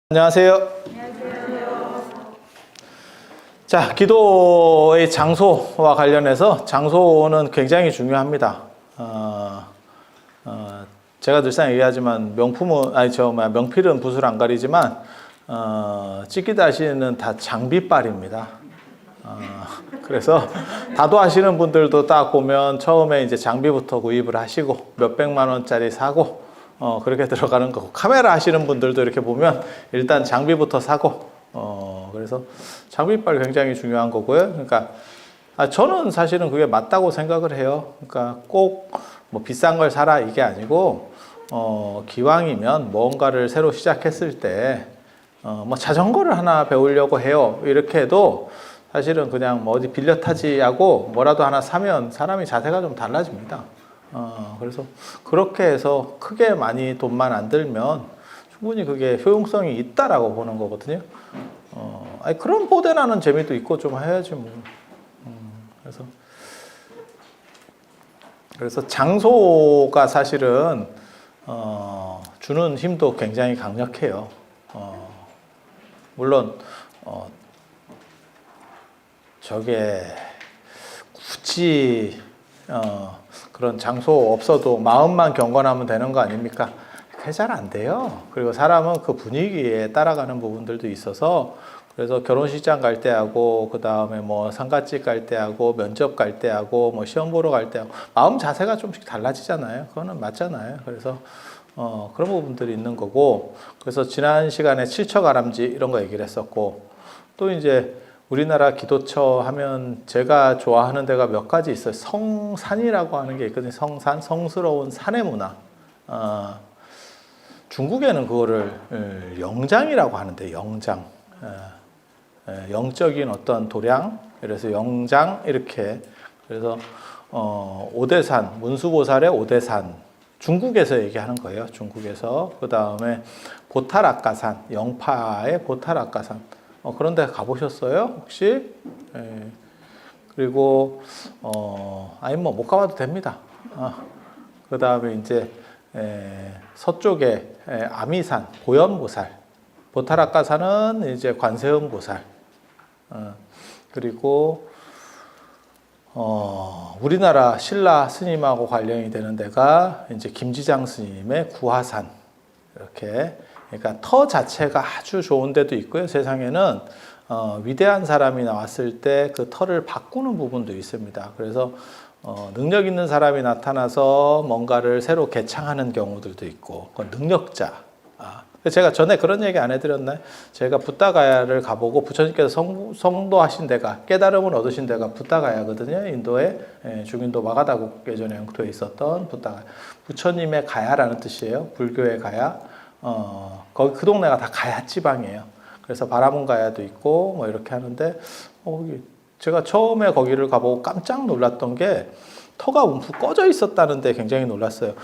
안녕하세요. 자, 기도의 장소와 관련해서 장소는 굉장히 중요합니다. 제가 늘상 얘기하지만 명필은 붓을 안 가리지만 찌기다시는 다 장비빨입니다. 그래서 다도하시는 분들도 딱 보면 처음에 이제 장비부터 구입을 하시고 몇백만 원짜리 사고 그렇게 들어가는 거고, 카메라 하시는 분들도 이렇게 보면 일단 장비부터 사고, 그래서 장비빨 굉장히 중요한 거고요. 그러니까 저는 사실은 그게 맞다고 생각을 해요. 그러니까 꼭 뭐 비싼 걸 사라 이게 아니고, 기왕이면 뭔가를 새로 시작했을 때 뭐 자전거를 하나 배우려고 해요, 이렇게 해도 사실은 그냥 뭐 어디 빌려 타지 하고 뭐라도 하나 사면 사람이 자세가 좀 달라집니다. 그래서 그렇게 해서 크게 많이 돈만 안 들면 충분히 그게 효용성이 있다라고 보는 거거든요. 그런 뽀대나는 재미도 있고 좀 해야지 뭐. 그래서 장소가 사실은 주는 힘도 굉장히 강력해요. 물론 저게 굳이 그런 장소 없어도 마음만 경건하면 되는 거 아닙니까? 그게 잘 안 돼요. 그리고 사람은 그 분위기에 따라가는 부분들도 있어서, 그래서 결혼식장 갈 때 하고, 그 다음에 뭐 상가집 갈 때 하고, 면접 갈 때 하고, 뭐 시험 보러 갈 때 하고, 마음 자세가 좀씩 달라지잖아요. 그거는 맞잖아요. 그래서 그런 부분들이 있는 거고, 그래서 지난 시간에 칠처가람지 이런 거 얘기를 했었고, 또 이제 우리나라 기도처 하면 제가 좋아하는 데가 몇 가지 있어요. 성산이라고 하는 게 있거든요. 성산, 성스러운 산의 문화. 중국에는 그거를 영장이라고 하는데, 영장. 영적인 어떤 도량, 그래서 영장 이렇게. 그래서 오대산, 문수보살의 오대산, 중국에서 얘기하는 거예요. 중국에서. 그 다음에 보타락가산, 영파의 보타락가산. 그런 데 가보셨어요? 혹시? 그리고 아니 뭐 못 가봐도 됩니다. 그 다음에 이제 서쪽에 아미산, 보현보살, 보타락가산은 이제 관세음보살. 그리고 우리나라 신라 스님하고 관련이 되는 데가 이제 김지장 스님의 구화산. 이렇게. 그러니까 터 자체가 아주 좋은 데도 있고요. 세상에는 위대한 사람이 나왔을 때 그 터를 바꾸는 부분도 있습니다. 그래서 능력 있는 사람이 나타나서 뭔가를 새로 개창하는 경우들도 있고, 그건 능력자. 제가 전에 그런 얘기 안 해드렸나요? 제가 붓다가야를 가보고 부처님께서 성도하신 데가, 깨달음을 얻으신 데가 붓다가야거든요. 인도에 중인도 마가다국 예전에 영토에 있었던 붓다가야. 부처님의 가야라는 뜻이에요. 불교의 가야. 거기 그 동네가 다 가야 지방이에요. 그래서 바라문 가야도 있고 뭐 이렇게 하는데, 제가 처음에 거기를 가보고 깜짝 놀랐던 게 터가 움푹 꺼져 있었다는데 굉장히 놀랐어요.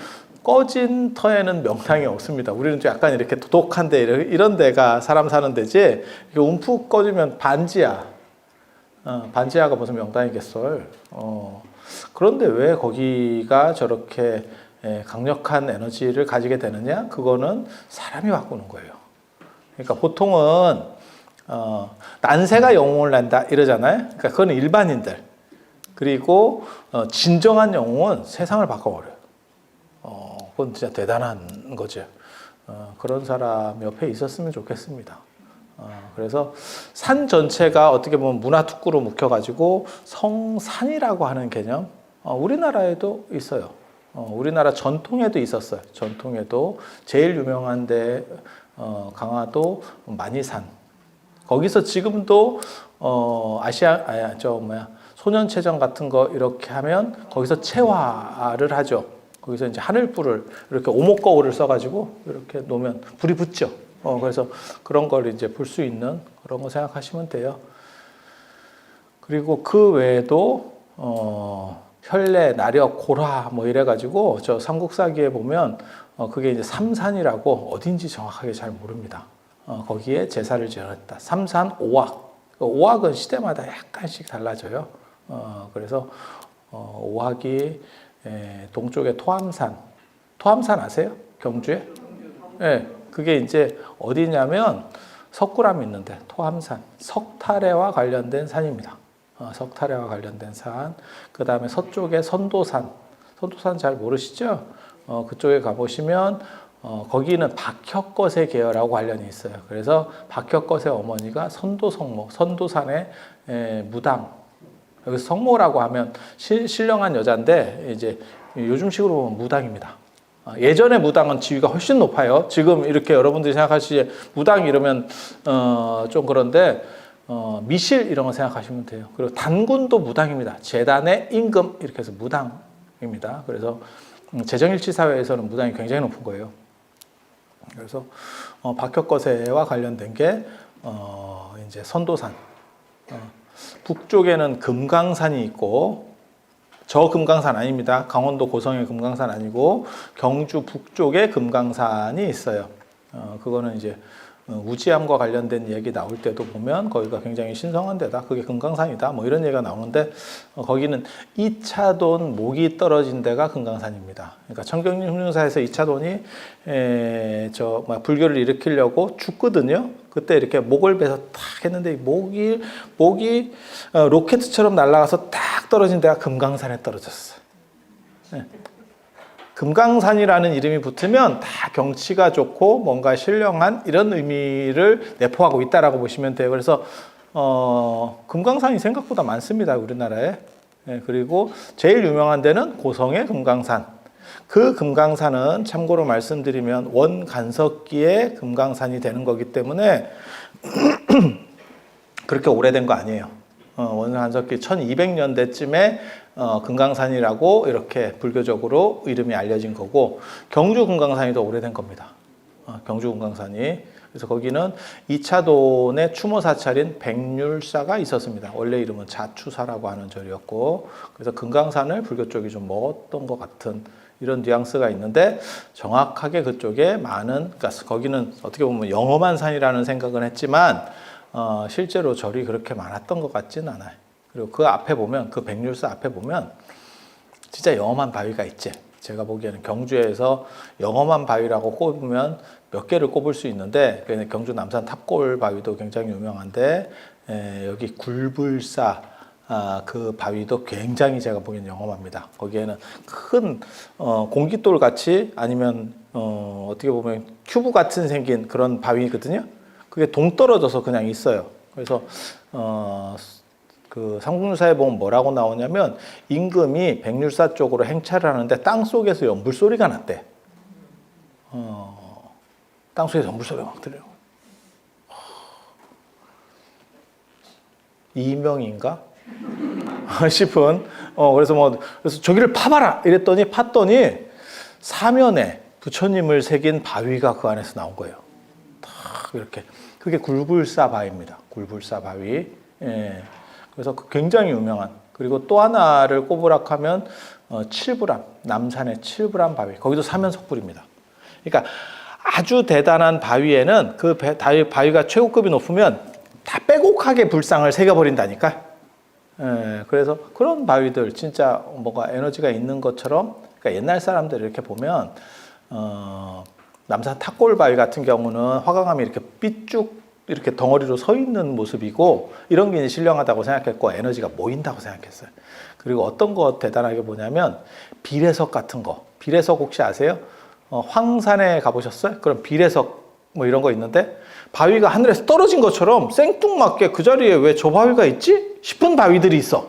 꺼진 터에는 명당이 없습니다. 우리는 좀 약간 이렇게 도독한 데, 이런 데가 사람 사는 데지, 이게 움푹 꺼지면 반지하. 반지하가 무슨 명당이겠어. 그런데 왜 거기가 저렇게 강력한 에너지를 가지게 되느냐? 그거는 사람이 바꾸는 거예요. 그러니까 보통은 난세가 영웅을 낸다 이러잖아요. 그러니까 그건 일반인들. 그리고 진정한 영웅은 세상을 바꿔버려요. 그건 진짜 대단한 거죠. 그런 사람 옆에 있었으면 좋겠습니다. 그래서 산 전체가 어떻게 보면 문화특구로 묵혀가지고 성산이라고 하는 개념, 우리나라에도 있어요. 우리나라 전통에도 있었어요. 전통에도 제일 유명한데 강화도 만이산. 거기서 지금도 소년체전 같은 거 이렇게 하면 거기서 체화를 하죠. 거기서 이제 하늘불을 이렇게 오목거울을 써가지고 이렇게 놓으면 불이 붙죠. 그래서 그런 걸 이제 볼 수 있는 그런 거 생각하시면 돼요. 그리고 그 외에도 혈례, 나력, 고라 뭐 이래가지고 저 삼국사기에 보면 그게 이제 삼산이라고, 어딘지 정확하게 잘 모릅니다. 거기에 제사를 지었다. 삼산 오악. 오악은 시대마다 약간씩 달라져요. 그래서 오악이 동쪽에 토암산. 토암산 아세요? 경주에? 네. 그게 이제 어디냐면 석굴암이 있는데 토함산, 석탈해와 관련된 산입니다. 석탈해와 관련된 산. 그 다음에 서쪽에 선도산. 선도산 잘 모르시죠? 그쪽에 가보시면 거기는 박혁거세 계열하고 관련이 있어요. 그래서 박혁거세 어머니가 선도성모, 선도산의 무당. 여기서 성모라고 하면 신령한 여자인데 이제 요즘식으로 보면 무당입니다. 예전의 무당은 지위가 훨씬 높아요. 지금 이렇게 여러분들이 생각하시기에 무당 이러면 좀 그런데 미실 이런 거 생각하시면 돼요. 그리고 단군도 무당입니다. 재단의 임금 이렇게 해서 무당입니다. 그래서 재정일치 사회에서는 무당이 굉장히 높은 거예요. 그래서 박혁거세와 관련된 게 이제 선도산. 북쪽에는 금강산이 있고 저 금강산 아닙니다. 강원도 고성의 금강산 아니고 경주 북쪽에 금강산이 있어요. 그거는 이제 우지암과 관련된 얘기 나올 때도 보면 거기가 굉장히 신성한 데다. 그게 금강산이다. 뭐 이런 얘기가 나오는데 거기는 이차돈 목이 떨어진 데가 금강산입니다. 그러니까 청경림흉사에서 이차돈이 불교를 일으키려고 죽거든요. 그때 이렇게 목을 베서 탁 했는데 목이 로켓처럼 날아가서 딱 떨어진 데가 금강산에 떨어졌어요. 네. 금강산이라는 이름이 붙으면 다 경치가 좋고 뭔가 신령한 이런 의미를 내포하고 있다라고 보시면 돼요. 그래서 금강산이 생각보다 많습니다, 우리나라에. 네, 그리고 제일 유명한 데는 고성의 금강산. 그 금강산은 참고로 말씀드리면 원간석기의 금강산이 되는 거기 때문에 그렇게 오래된 거 아니에요. 원간석기 1200년대쯤에 금강산이라고 이렇게 불교적으로 이름이 알려진 거고 경주 금강산이 더 오래된 겁니다. 경주 금강산이. 그래서 거기는 이차돈의 추모사찰인 백률사가 있었습니다. 원래 이름은 자추사라고 하는 절이었고 그래서 금강산을 불교 쪽이 좀 먹었던 것 같은 이런 뉘앙스가 있는데 정확하게 그쪽에 많은 그러니까 거기는 어떻게 보면 영험한 산이라는 생각은 했지만 실제로 절이 그렇게 많았던 것 같지는 않아요. 그리고 그 앞에 보면 그 백률사 앞에 보면 진짜 영험한 바위가 있지. 제가 보기에는 경주에서 영험한 바위라고 꼽으면 몇 개를 꼽을 수 있는데 경주 남산 탑골 바위도 굉장히 유명한데 여기 굴불사 그 바위도 굉장히 제가 보기엔 영험합니다. 거기에는 큰 공깃돌 같이 아니면 어떻게 보면 큐브 같은 생긴 그런 바위거든요. 그게 동떨어져서 그냥 있어요. 그래서 그 삼국유사에 보면 뭐라고 나오냐면 임금이 백률사 쪽으로 행차를 하는데 땅 속에서 연불 소리가 났대. 땅 속에서 연불 소리가 막 들려요. 이명인가 싶은. 그래서 저기를 파봐라 이랬더니 팠더니 사면에 부처님을 새긴 바위가 그 안에서 나온 거예요. 딱 이렇게. 그게 굴불사 바위입니다. 굴불사 바위. 예. 그래서 굉장히 유명한. 그리고 또 하나를 꼽으라 하면 칠불암, 남산의 칠불암 바위. 거기도 사면석불입니다. 그러니까 아주 대단한 바위에는 그 바위가 최고급이 높으면 다 빼곡하게 불상을 새겨버린다니까. 예, 그래서 그런 바위들 진짜 뭐가 에너지가 있는 것처럼 그러니까 옛날 사람들 이렇게 보면 남산 탑골 바위 같은 경우는 화강암이 이렇게 삐쭉 이렇게 덩어리로 서 있는 모습이고 이런 게 신령하다고 생각했고 에너지가 모인다고 생각했어요. 그리고 어떤 거 대단하게 보냐면 비례석 같은 거. 비례석 혹시 아세요? 황산에 가보셨어요? 그럼 비례석 뭐 이런 거 있는데 바위가 하늘에서 떨어진 것처럼 생뚱맞게 그 자리에 왜 저 바위가 있지? 싶은 바위들이 있어.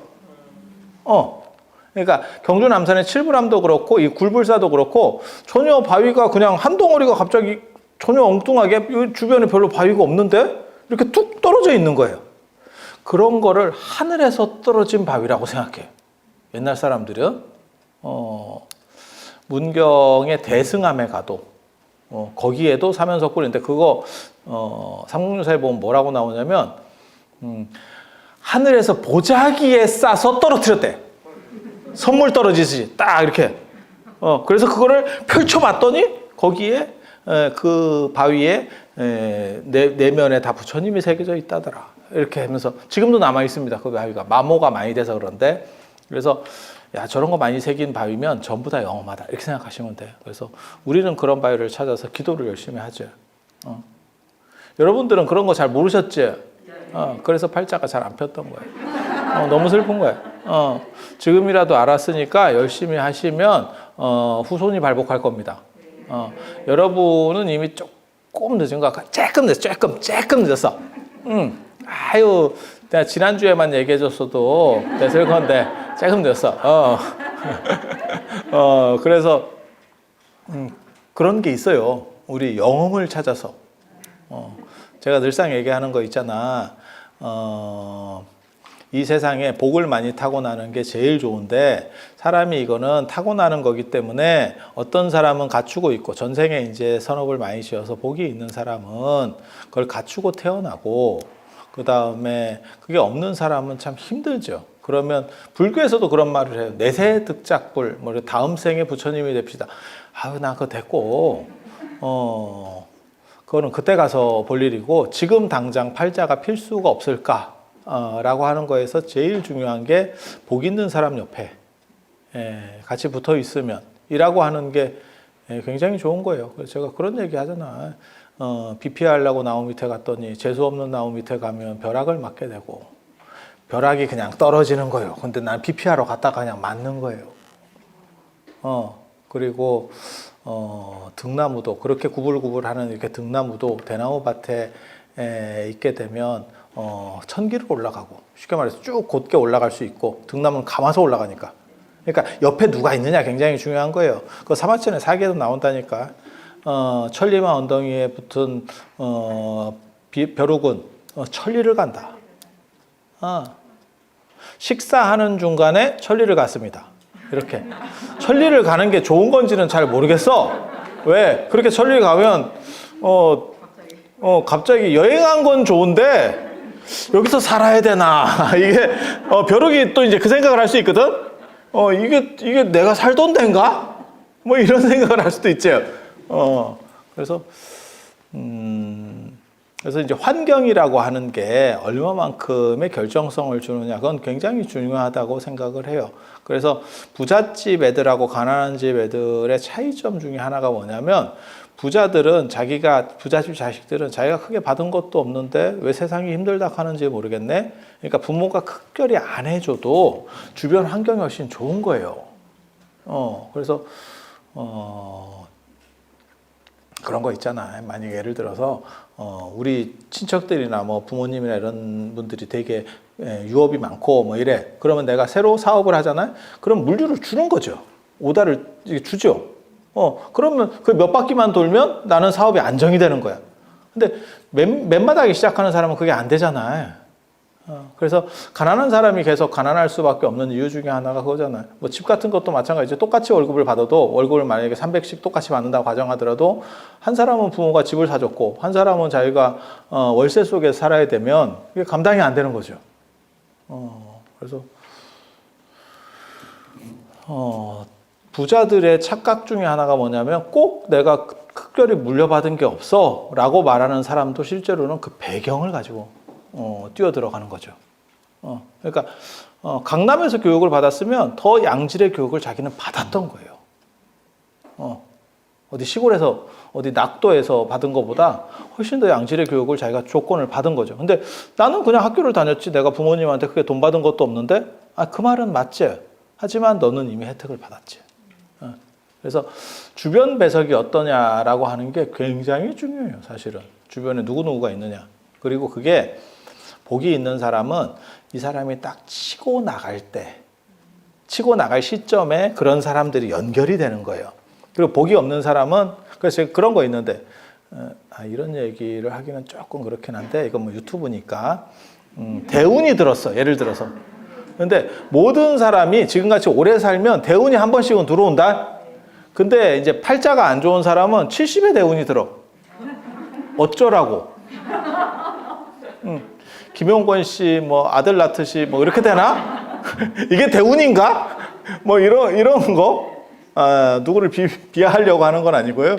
그러니까 경주 남산의 칠불암도 그렇고 이 굴불사도 그렇고 전혀 바위가 그냥 한 덩어리가 갑자기 전혀 엉뚱하게 주변에 별로 바위가 없는데 이렇게 툭 떨어져 있는 거예요. 그런 거를 하늘에서 떨어진 바위라고 생각해요. 옛날 사람들은 문경의 대승암에 가도 거기에도 사면석굴인데 그거 삼국유사에 보면 뭐라고 나오냐면 하늘에서 보자기에 싸서 떨어뜨렸대. 선물 떨어지듯이 딱 이렇게. 그래서 그거를 펼쳐봤더니 거기에 그 바위에 내면에 다 부처님이 새겨져 있다더라. 이렇게 하면서 지금도 남아 있습니다. 그 바위가 마모가 많이 돼서 그런데 그래서 야 저런 거 많이 새긴 바위면 전부 다 영험하다 이렇게 생각하시면 돼요. 그래서 우리는 그런 바위를 찾아서 기도를 열심히 하죠. 여러분들은 그런 거 잘 모르셨지? 그래서 팔자가 잘 안 폈던 거예요. 너무 슬픈 거예요. 지금이라도 알았으니까 열심히 하시면 후손이 발복할 겁니다. 여러분은 이미 조금 늦은 것 같아. 조금 늦었어. 아유, 내가 지난주에만 얘기해줬어도 됐을 건데 조금 늦었어. 그래서 그런 게 있어요. 우리 영혼을 찾아서. 제가 늘상 얘기하는 거 있잖아. 이 세상에 복을 많이 타고나는 게 제일 좋은데 사람이 이거는 타고나는 거기 때문에 어떤 사람은 갖추고 있고 전생에 이제 선업을 많이 지어서 복이 있는 사람은 그걸 갖추고 태어나고 그 다음에 그게 없는 사람은 참 힘들죠. 그러면 불교에서도 그런 말을 해요. 내세 득작불, 뭐 다음 생에 부처님이 됩시다. 아유, 나 그거 됐고, 그거는 그때 가서 볼 일이고 지금 당장 팔자가 필 수가 없을까? 라고 하는 거에서 제일 중요한 게 복 있는 사람 옆에 같이 붙어 있으면 이라고 하는 게 굉장히 좋은 거예요. 그래서 제가 그런 얘기 하잖아. 비피하려고 나무 밑에 갔더니 재수 없는 나무 밑에 가면 벼락을 맞게 되고 벼락이 그냥 떨어지는 거예요. 근데 난 비피하러 갔다가 그냥 맞는 거예요. 그리고 등나무도 그렇게 구불구불하는 이렇게 등나무도 대나무 밭에 있게 되면 천기로 올라가고 쉽게 말해서 쭉 곧게 올라갈 수 있고 등나무는 감아서 올라가니까. 그러니까 옆에 누가 있느냐 굉장히 중요한 거예요. 그 사마천의 사기에도 나온다니까. 천리만 엉덩이에 붙은 벼룩은 천리를 간다. 식사하는 중간에 천리를 갔습니다. 이렇게 천리를 가는 게 좋은 건지는 잘 모르겠어. 왜? 그렇게 천리를 가면 갑자기 여행한 건 좋은데 여기서 살아야 되나? 이게 벼룩이 또 이제 그 생각을 할 수 있거든. 이게 내가 살던 데인가? 뭐 이런 생각을 할 수도 있죠. 그래서 이제 환경이라고 하는 게 얼마만큼의 결정성을 주느냐, 그건 굉장히 중요하다고 생각을 해요. 그래서 부잣집 애들하고 가난한 집 애들의 차이점 중에 하나가 뭐냐면, 부잣집 자식들은 자기가 크게 받은 것도 없는데 왜 세상이 힘들다 하는지 모르겠네. 그러니까 부모가 특별히 안 해줘도 주변 환경이 훨씬 좋은 거예요. 그래서 그런 거 있잖아. 만약 예를 들어서 우리 친척들이나 뭐 부모님이나 이런 분들이 되게 유업이 많고 뭐 이래. 그러면 내가 새로 사업을 하잖아요. 그럼 물류를 주는 거죠. 오다를 주죠. 그러면 그 몇 바퀴만 돌면 나는 사업이 안정이 되는 거야. 근데 맨바닥에 시작하는 사람은 그게 안 되잖아요. 그래서 가난한 사람이 계속 가난할 수밖에 없는 이유 중에 하나가 그거잖아요. 뭐 집 같은 것도 마찬가지죠. 똑같이 월급을 받아도 월급을 만약에 300씩 똑같이 받는다고 가정하더라도 한 사람은 부모가 집을 사줬고 한 사람은 자기가 월세 속에 살아야 되면 이게 감당이 안 되는 거죠. 그래서 부자들의 착각 중에 하나가 뭐냐면 꼭 내가 특별히 물려받은 게 없어 라고 말하는 사람도 실제로는 그 배경을 가지고 뛰어들어가는 거죠. 그러니까 강남에서 교육을 받았으면 더 양질의 교육을 자기는 받았던 거예요. 어디 시골에서 어디 낙도에서 받은 것보다 훨씬 더 양질의 교육을 자기가 조건을 받은 거죠. 근데 나는 그냥 학교를 다녔지 내가 부모님한테 크게 돈 받은 것도 없는데 그 말은 맞지. 하지만 너는 이미 혜택을 받았지. 그래서 주변 배석이 어떠냐라고 하는 게 굉장히 중요해요. 사실은 주변에 누구누구가 있느냐. 그리고 그게 복이 있는 사람은 이 사람이 딱 치고 나갈 시점에 그런 사람들이 연결이 되는 거예요. 그리고 복이 없는 사람은, 그래서 그런 거 있는데, 이런 얘기를 하기는 조금 그렇긴 한데, 이건 뭐 유튜브니까, 대운이 들었어. 예를 들어서. 근데 모든 사람이 지금같이 오래 살면 대운이 한 번씩은 들어온다? 근데 이제 팔자가 안 좋은 사람은 70의 대운이 들어. 어쩌라고? 김용권 씨, 뭐 아들 낳듯이 뭐 이렇게 되나? 이게 대운인가? 뭐 이런 거? 누구를 비하하려고 하는 건 아니고요.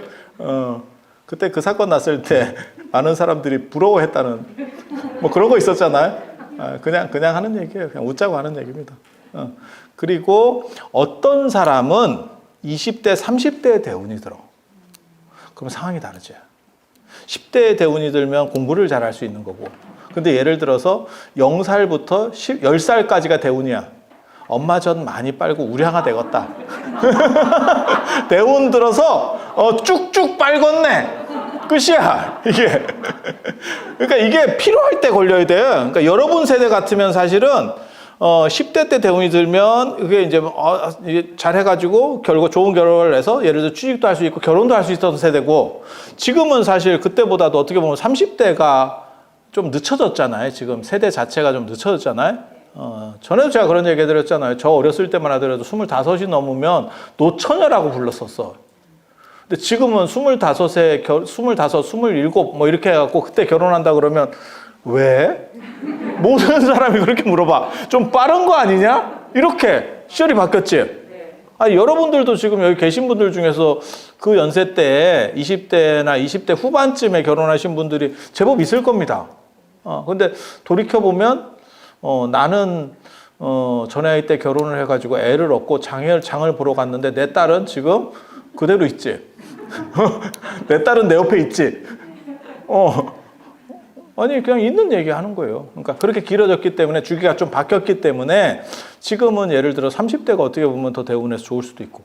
그때 그 사건 났을 때 많은 사람들이 부러워했다는 뭐 그런 거 있었잖아요. 그냥 하는 얘기예요. 그냥 웃자고 하는 얘기입니다. 그리고 어떤 사람은 20대, 30대의 대운이 들어. 그럼 상황이 다르죠. 10대 대운이 들면 공부를 잘할 수 있는 거고. 근데 예를 들어서 0살부터 10살까지가 대운이야. 엄마 전 많이 빨고 우량아 되겠다. 대운 들어서 쭉쭉 빨궜네. 끝이야 이게. 그러니까 이게 필요할 때 걸려야 돼요. 그러니까 여러분 세대 같으면 사실은 10대 때 대운이 들면 그게 이제 잘 해가지고 결국 좋은 결과를 내서 예를 들어 취직도 할 수 있고 결혼도 할 수 있었던 세대고, 지금은 사실 그때보다도 어떻게 보면 30대가 좀 늦춰졌잖아요. 지금 세대 자체가 좀 늦춰졌잖아요. 전에도 제가 그런 얘기 드렸잖아요. 저 어렸을 때만 하더라도 25이 넘으면 노처녀라고 불렀었어. 근데 지금은 25세, 25, 27 뭐 이렇게 해갖고 그때 결혼한다 그러면 왜? 모든 사람이 그렇게 물어봐. 좀 빠른 거 아니냐? 이렇게 시절이 바뀌었지. 아니, 여러분들도 지금 여기 계신 분들 중에서 그 연세 때 20대나 20대 후반쯤에 결혼하신 분들이 제법 있을 겁니다. 근데 돌이켜보면 나는 전 나이 때 결혼을 해가지고 애를 얻고 장을 보러 갔는데 내 딸은 지금 그대로 있지. 내 딸은 내 옆에 있지. 아니 그냥 있는 얘기 하는 거예요. 그러니까 그렇게 길어졌기 때문에 주기가 좀 바뀌었기 때문에 지금은 예를 들어 30대가 어떻게 보면 더 대운에서 좋을 수도 있고,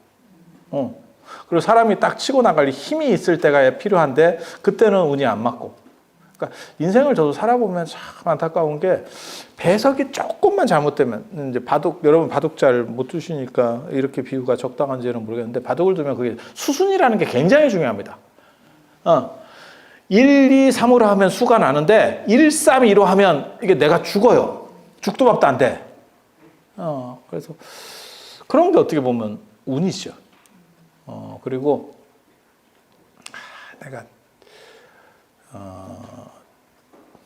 그리고 사람이 딱 치고 나갈 힘이 있을 때가 필요한데 그때는 운이 안 맞고. 그러니까 인생을 저도 살아보면 참 안타까운 게 배석이 조금만 잘못되면, 이제 여러분 바둑 잘 못 두시니까 이렇게 비유가 적당한지는 모르겠는데, 바둑을 두면 그게 수순이라는 게 굉장히 중요합니다. 1, 2, 3으로 하면 수가 나는데 1, 3, 2로 하면 이게 내가 죽어요. 죽도 밥도 안 돼. 그래서 그런 게 어떻게 보면 운이죠. 그리고 내가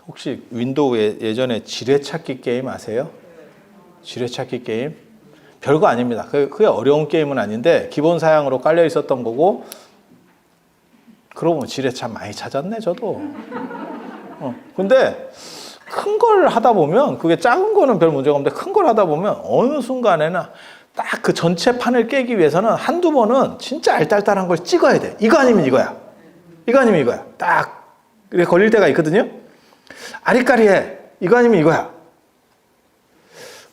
혹시 윈도우에 예전에 지뢰찾기 게임 아세요? 지뢰찾기 게임? 별거 아닙니다. 그게 어려운 게임은 아닌데 기본 사양으로 깔려 있었던 거고, 그러고 보면 지뢰 참 많이 찾았네 저도. 근데 큰 걸 하다 보면, 그게 작은 거는 별 문제가 없는데 큰 걸 하다 보면 어느 순간에는 딱 그 전체 판을 깨기 위해서는 한두 번은 진짜 알딸딸한 걸 찍어야 돼. 이거 아니면 이거야. 이거 아니면 이거야. 딱 이렇게 걸릴 때가 있거든요. 아리까리해. 이거 아니면 이거야.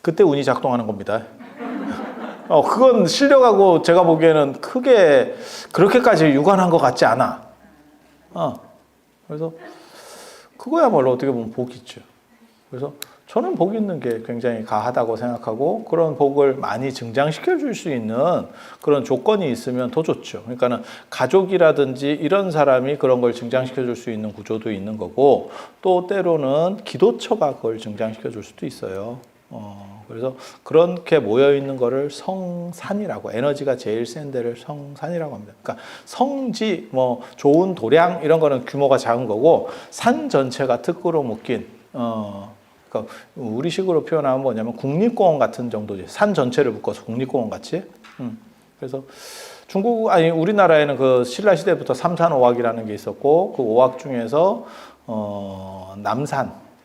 그때 운이 작동하는 겁니다. 그건 실력하고 제가 보기에는 크게 그렇게까지 유관한 것 같지 않아. 그래서 그거야말로 어떻게 보면 복이죠. 그래서 저는 복 있는 게 굉장히 가하다고 생각하고, 그런 복을 많이 증장시켜 줄 수 있는 그런 조건이 있으면 더 좋죠. 그러니까는 가족이라든지 이런 사람이 그런 걸 증장시켜 줄 수 있는 구조도 있는 거고, 또 때로는 기도처가 그걸 증장시켜 줄 수도 있어요. 그래서 그렇게 모여 있는 거를 성산이라고, 에너지가 제일 센 데를 성산이라고 합니다. 그러니까 성지, 뭐 좋은 도량 이런 거는 규모가 작은 거고, 산 전체가 특구로 묶인, 그러니까 우리식으로 표현하면 뭐냐면 국립공원 같은 정도지. 산 전체를 묶어서 국립공원 같이. 그래서 우리나라에는 그 신라 시대부터 삼산오학이라는 게 있었고, 그 오학 중에서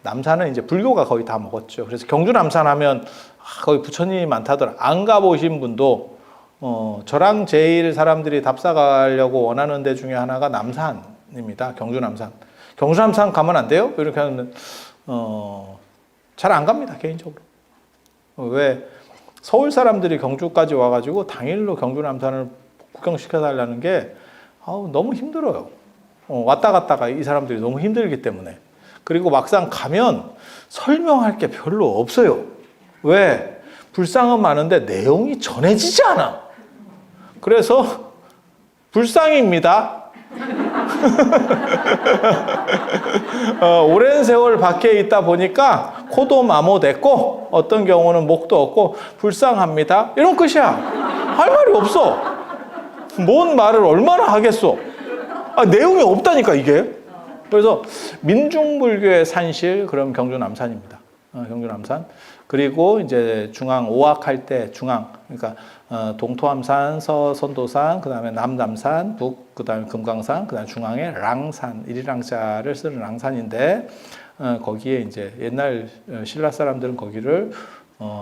남산은 이제 불교가 거의 다 먹었죠. 그래서 경주 남산 하면 거기 부처님이 많다더라. 안 가보신 분도 저랑 제일 사람들이 답사가려고 원하는 데 중에 하나가 남산입니다. 경주 남산. 경주 남산 가면 안 돼요? 이렇게 하면 잘 안 갑니다, 개인적으로. 왜? 서울 사람들이 경주까지 와가지고 당일로 경주 남산을 구경시켜달라는 게 너무 힘들어요. 왔다 갔다가 이 사람들이 너무 힘들기 때문에. 그리고 막상 가면 설명할 게 별로 없어요. 왜? 불상은 많은데 내용이 전해지지 않아. 그래서 불상입니다. 오랜 세월 밖에 있다 보니까 코도 마모됐고 어떤 경우는 목도 없고 불쌍합니다. 이런 끝이야. 할 말이 없어. 뭔 말을 얼마나 하겠어. 내용이 없다니까 이게. 그래서 민중불교의 산실, 그럼 경주 남산입니다. 경주 남산. 그리고 이제 중앙 오학할 때 중앙, 그러니까 동토암산, 서선도산, 그 다음에 남남산, 북, 그 다음에 금강산, 그 다음에 중앙에 랑산, 일이랑자를 쓰는 랑산인데, 거기에 이제 옛날 신라 사람들은 거기를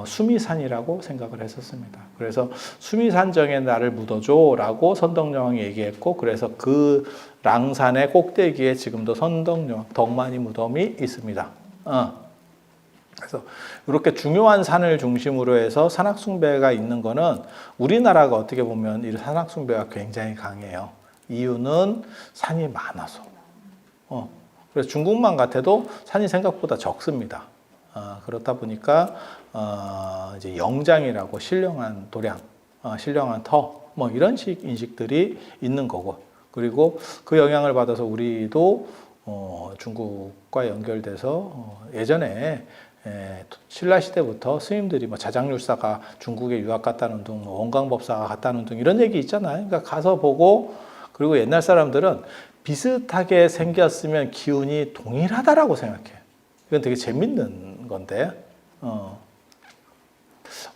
수미산이라고 생각을 했었습니다. 그래서 수미산정에 나를 묻어줘라고 선덕여왕이 얘기했고, 그래서 그 랑산의 꼭대기에 지금도 선덕여왕 덕만이 무덤이 있습니다. 그래서 이렇게 중요한 산을 중심으로 해서 산악숭배가 있는 거는 우리나라가 어떻게 보면 이 산악숭배가 굉장히 강해요. 이유는 산이 많아서. 그래서 중국만 같아도 산이 생각보다 적습니다. 그렇다 보니까 이제 영장이라고 신령한 도량, 신령한 터, 뭐 이런 식 인식들이 있는 거고, 그리고 그 영향을 받아서 우리도 중국과 연결돼서 예전에 신라 시대부터 스님들이 뭐 자장률사가 중국에 유학 갔다는 등, 원광법사가 갔다는 등 이런 얘기 있잖아요. 그러니까 가서 보고, 그리고 옛날 사람들은 비슷하게 생겼으면 기운이 동일하다라고 생각해요. 이건 되게 재밌는 건데,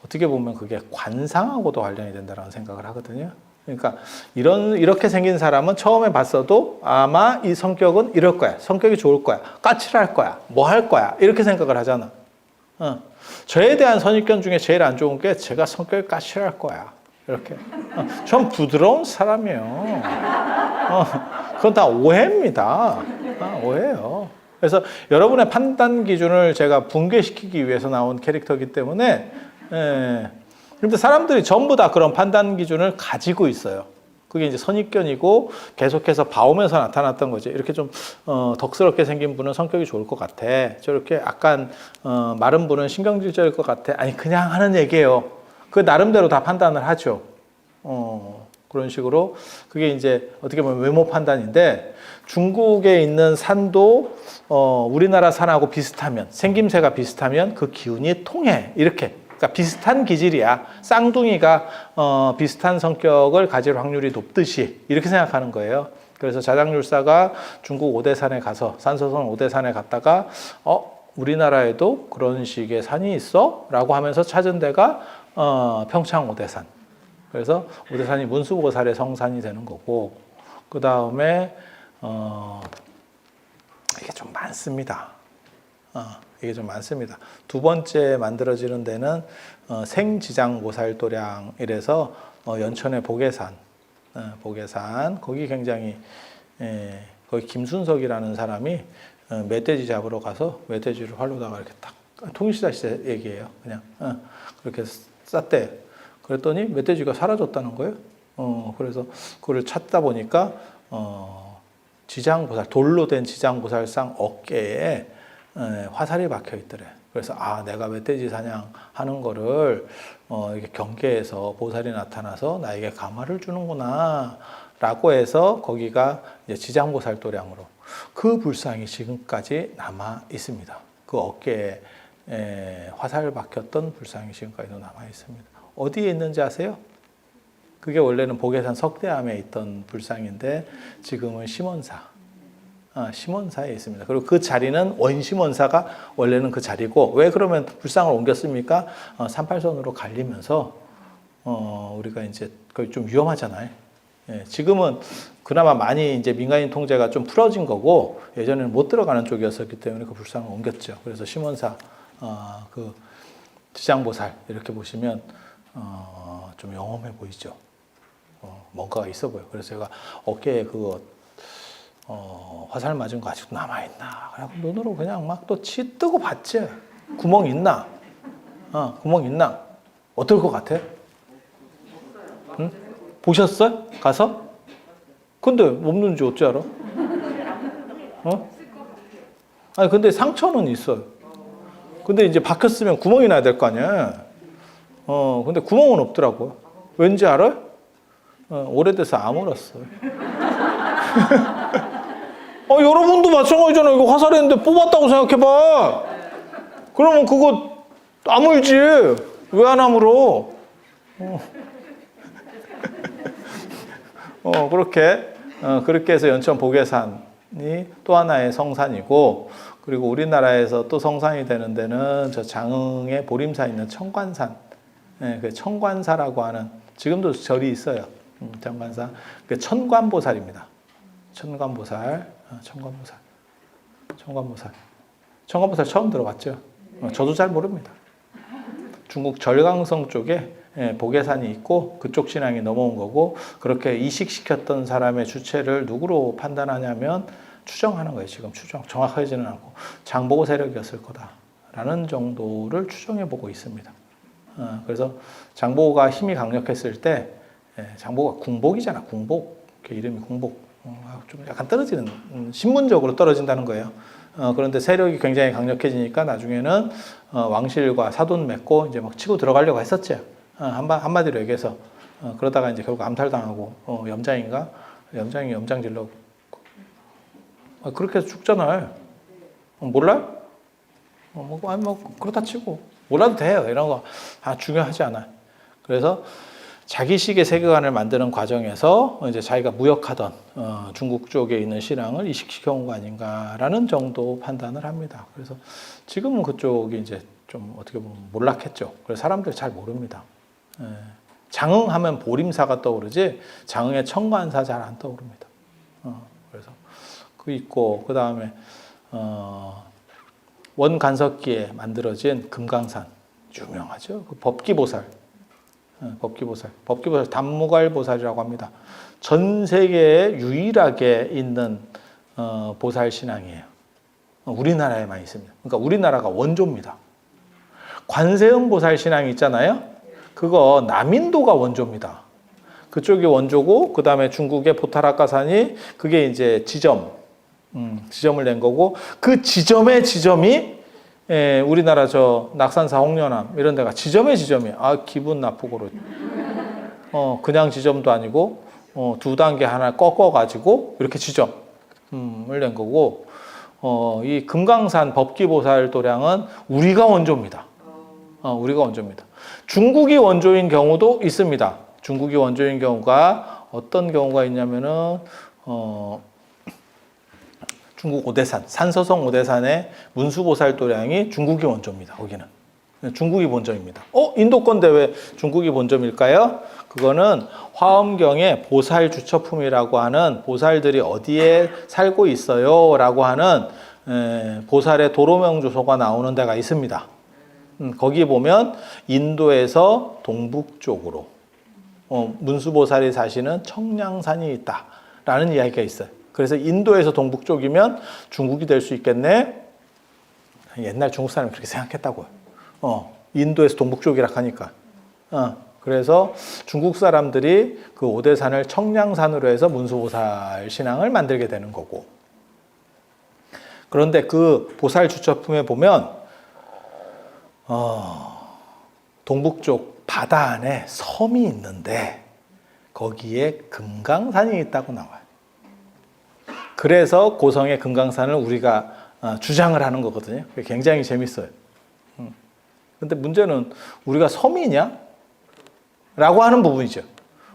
어떻게 보면 그게 관상하고도 관련이 된다는 생각을 하거든요. 그러니까 이렇게 생긴 사람은 처음에 봤어도 아마 이 성격은 이럴 거야. 성격이 좋을 거야. 까칠할 거야. 뭐 할 거야. 이렇게 생각을 하잖아. 저에 대한 선입견 중에 제일 안 좋은 게 제가 성격이 까칠할 거야. 이렇게. 전 부드러운 사람이에요. 그건 다 오해입니다. 오해예요. 그래서 여러분의 판단 기준을 제가 붕괴시키기 위해서 나온 캐릭터이기 때문에, 그런데 사람들이 전부 다 그런 판단 기준을 가지고 있어요. 그게 이제 선입견이고 계속해서 봐오면서 나타났던 거지. 이렇게 좀 덕스럽게 생긴 분은 성격이 좋을 것 같아. 저렇게 약간 마른 분은 신경질적일 것 같아. 아니, 그냥 하는 얘기예요. 그 나름대로 다 판단을 하죠. 그런 식으로 그게 이제 어떻게 보면 외모 판단인데, 중국에 있는 산도 우리나라 산하고 비슷하면, 생김새가 비슷하면 그 기운이 통해. 이렇게. 그러니까 비슷한 기질이야. 쌍둥이가 비슷한 성격을 가질 확률이 높듯이 이렇게 생각하는 거예요. 그래서 자장률사가 중국 오대산에 가서, 산서성 오대산에 갔다가 우리나라에도 그런 식의 산이 있어? 라고 하면서 찾은 데가 평창 오대산. 그래서 오대산이 문수보살의 성산이 되는 거고, 그 다음에 이게 좀 많습니다. 이게 좀 많습니다. 두 번째 만들어지는 데는 생지장보살도량 이래서 연천의 보계산, 보계산 거기 굉장히 거기 김순석이라는 사람이 멧돼지 잡으러 가서 멧돼지를 활로다가 이렇게 딱, 통일시대 시대 얘기예요. 그냥 그렇게 쌌대. 그랬더니 멧돼지가 사라졌다는 거예요. 그래서 그걸 찾다 보니까 지장보살, 돌로 된 지장보살상 어깨에 화살이 박혀 있더래. 그래서 내가 멧돼지 사냥하는 거를 이렇게 경계에서 보살이 나타나서 나에게 감화를 주는구나 라고 해서 거기가 이제 지장보살 도량으로, 그 불상이 지금까지 남아 있습니다. 그 어깨에 화살 박혔던 불상이 지금까지도 남아 있습니다. 어디에 있는지 아세요? 그게 원래는 보계산 석대암에 있던 불상인데 지금은 심원사, 심원사에 있습니다. 그리고 그 자리는 원심원사가 원래는 그 자리고, 왜 그러면 불상을 옮겼습니까? 38선으로 갈리면서 우리가 이제 거의 좀 위험하잖아요. 지금은 그나마 많이 이제 민간인 통제가 좀 풀어진 거고, 예전에는 못 들어가는 쪽이었었기 때문에 그 불상을 옮겼죠. 그래서 심원사, 그 지장보살 이렇게 보시면 좀 영험해 보이죠. 뭔가가 있어 보여. 그래서 제가 어깨에 그거 화살 맞은 거 아직도 남아있나? 그래서 눈으로 그냥 막 또 치 뜨고 봤지. 구멍 있나? 구멍 있나? 어떨 것 같아? 응? 보셨어요? 가서? 근데 없는지 어찌 알아? 아니, 근데 상처는 있어요. 근데 이제 박혔으면 구멍이 나야 될 거 아니야? 근데 구멍은 없더라고요. 왠지 알아요? 오래돼서 아물었어요. 여러분도 마찬가지잖아요. 이거 화살했는데 뽑았다고 생각해봐. 그러면 그거 아물지. 왜 안 아물어? 그렇게 해서 연천 보계산이 또 하나의 성산이고, 그리고 우리나라에서 또 성산이 되는 데는 저 장흥에 보림사 있는 청관산, 그 청관사라고 하는, 지금도 절이 있어요. 청관사, 그 천관보살입니다. 천관보살, 천관보살 처음 들어봤죠? 저도 잘 모릅니다. 중국 절강성 쪽에 보계산이 있고 그쪽 신앙이 넘어온 거고, 그렇게 이식시켰던 사람의 주체를 누구로 판단하냐면 추정하는 거예요. 지금 정확하지는 않고 장보고 세력이었을 거다라는 정도를 추정해 보고 있습니다. 그래서 장보고가 힘이 강력했을 때, 장보고가 궁복이잖아. 궁복. 이름이 궁복. 좀 약간 떨어지는, 신문적으로 떨어진다는 거예요. 그런데 세력이 굉장히 강력해지니까 나중에는 왕실과 사돈 맺고 이제 막 치고 들어가려고 했었죠. 한마디로 얘기해서. 그러다가 이제 결국 암살당하고, 염장인가? 염장이 염장질러. 그렇게 해서 죽잖아요. 몰라요? 그렇다 치고. 몰라도 돼요. 이런 거 중요하지 않아요. 그래서 자기식의 세계관을 만드는 과정에서 이제 자기가 무역하던 중국 쪽에 있는 신앙을 이식시켜 온 거 아닌가라는 정도 판단을 합니다. 그래서 지금은 그쪽이 이제 좀 어떻게 보면 몰락했죠. 그래서 사람들이 잘 모릅니다. 장흥하면 보림사가 떠오르지 장흥의 청관사 잘 안 떠오릅니다. 그래서 그 있고, 그 다음에 원간석기에 만들어진 금강산 유명하죠. 그 법기보살. 법기보살 단무갈보살이라고 합니다. 전 세계에 유일하게 있는 보살 신앙이에요. 우리나라에만 있습니다. 그러니까 우리나라가 원조입니다. 관세음 보살 신앙이 있잖아요. 그거 남인도가 원조입니다. 그쪽이 원조고, 그 다음에 중국의 보타라카산이 그게 이제 지점을 낸 거고, 그 지점의 지점이 우리나라 저 낙산사 홍련암 이런 데가 지점의 지점이에요. 기분 나쁘고 그냥 지점도 아니고 두 단계 하나 꺾어가지고 이렇게 지점을 낸 거고, 이 금강산 법기보살 도량은 우리가 원조입니다. 우리가 원조입니다. 중국이 원조인 경우도 있습니다. 중국이 원조인 경우가 어떤 경우가 있냐면은 중국 오대산, 산서성 오대산의 문수보살 도량이 중국이 원조입니다. 거기는 중국이 본점입니다. 인도 건데 왜 중국이 본점일까요? 그거는 화엄경에 보살 주처품이라고 하는, 보살들이 어디에 살고 있어요 라고 하는 보살의 도로명 주소가 나오는 데가 있습니다. 거기 보면 인도에서 동북쪽으로 문수보살이 사시는 청량산이 있다라는 이야기가 있어요. 그래서 인도에서 동북쪽이면 중국이 될 수 있겠네. 옛날 중국 사람이 그렇게 생각했다고요. 인도에서 동북쪽이라 하니까. 그래서 중국 사람들이 그 오대산을 청량산으로 해서 문수보살 신앙을 만들게 되는 거고. 그런데 그 보살 주처품에 보면 동북쪽 바다 안에 섬이 있는데 거기에 금강산이 있다고 나와요. 그래서 고성의 금강산을 우리가 주장을 하는 거거든요. 굉장히 재밌어요. 근데 문제는 우리가 섬이냐? 라고 하는 부분이죠.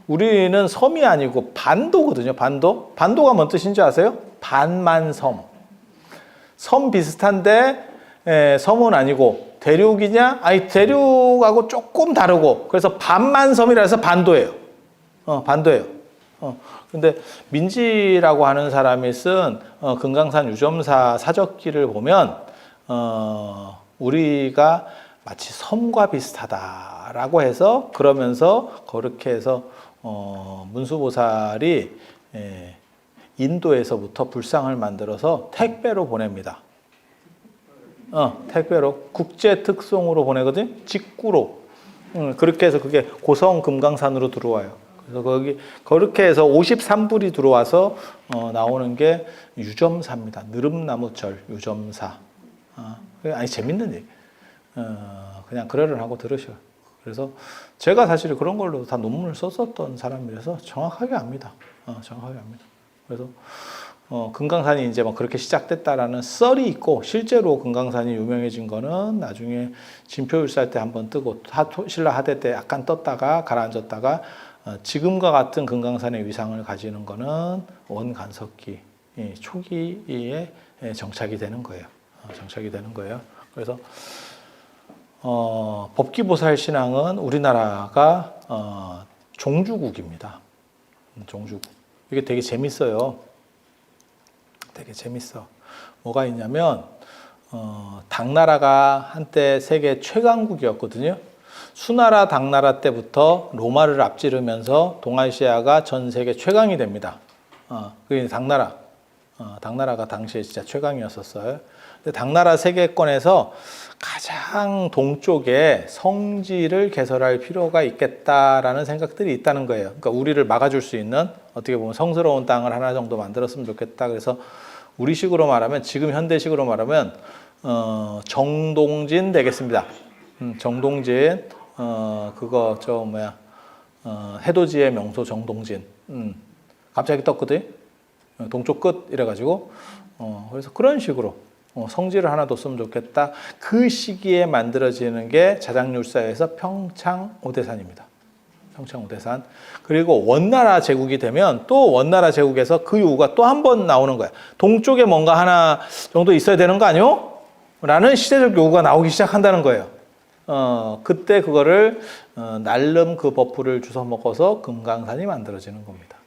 우리는 섬이 아니고 반도거든요. 반도가 뭔 뜻인지 아세요? 반만섬. 섬 비슷한데 섬은 아니고 대륙이냐? 아니, 대륙하고 조금 다르고, 그래서 반만섬이라 해서 반도예요. 반도예요. 근데 민지라고 하는 사람이 쓴 금강산 유점사 사적기를 보면 우리가 마치 섬과 비슷하다라고 해서, 그러면서 그렇게 해서 문수보살이 인도에서부터 불상을 만들어서 택배로 보냅니다. 택배로 국제 특송으로 보내거든요. 직구로. 그렇게 해서 그게 고성 금강산으로 들어와요. 그래서 그렇게 해서 53불이 들어와서 나오는 게 유점사입니다. 느릅나무절 유점사. 아니, 재밌는 얘기. 그냥 그래를 하고 들으셔요. 그래서 제가 사실 그런 걸로 다 논문을 썼었던 사람이라서 정확하게 압니다. 정확하게 압니다. 그래서 금강산이 이제 막 그렇게 시작됐다라는 썰이 있고, 실제로 금강산이 유명해진 거는 나중에 진표율살 때 한번 뜨고 신라 하대 때 약간 떴다가 가라앉았다가 지금과 같은 금강산의 위상을 가지는 거는 원간석기 초기에 정착이 되는 거예요. 정착이 되는 거예요. 그래서 법기보살 신앙은 우리나라가 종주국입니다. 종주국. 이게 되게 재밌어요. 되게 재밌어. 뭐가 있냐면 당나라가 한때 세계 최강국이었거든요. 수나라 당나라 때부터 로마를 앞지르면서 동아시아가 전 세계 최강이 됩니다. 그게 당나라. 당나라가 당시에 진짜 최강이었었어요. 근데 당나라 세계권에서 가장 동쪽에 성지를 개설할 필요가 있겠다라는 생각들이 있다는 거예요. 그러니까 우리를 막아줄 수 있는 어떻게 보면 성스러운 땅을 하나 정도 만들었으면 좋겠다. 그래서 우리식으로 말하면 지금 현대식으로 말하면 정동진 되겠습니다. 정동진 그거 해돋이의 명소 정동진 갑자기 떴거든. 동쪽 끝 이래가지고 그래서 그런 식으로 성지를 하나 뒀으면 좋겠다. 그 시기에 만들어지는 게 자장률사에서 평창오대산입니다. 평창오대산. 그리고 원나라 제국이 되면 또 원나라 제국에서 그 요구가 또 한 번 나오는 거야. 동쪽에 뭔가 하나 정도 있어야 되는 거 아니요? 라는 시대적 요구가 나오기 시작한다는 거예요. 그때 그거를 날름 그 버프를 주워 먹어서 금강산이 만들어지는 겁니다.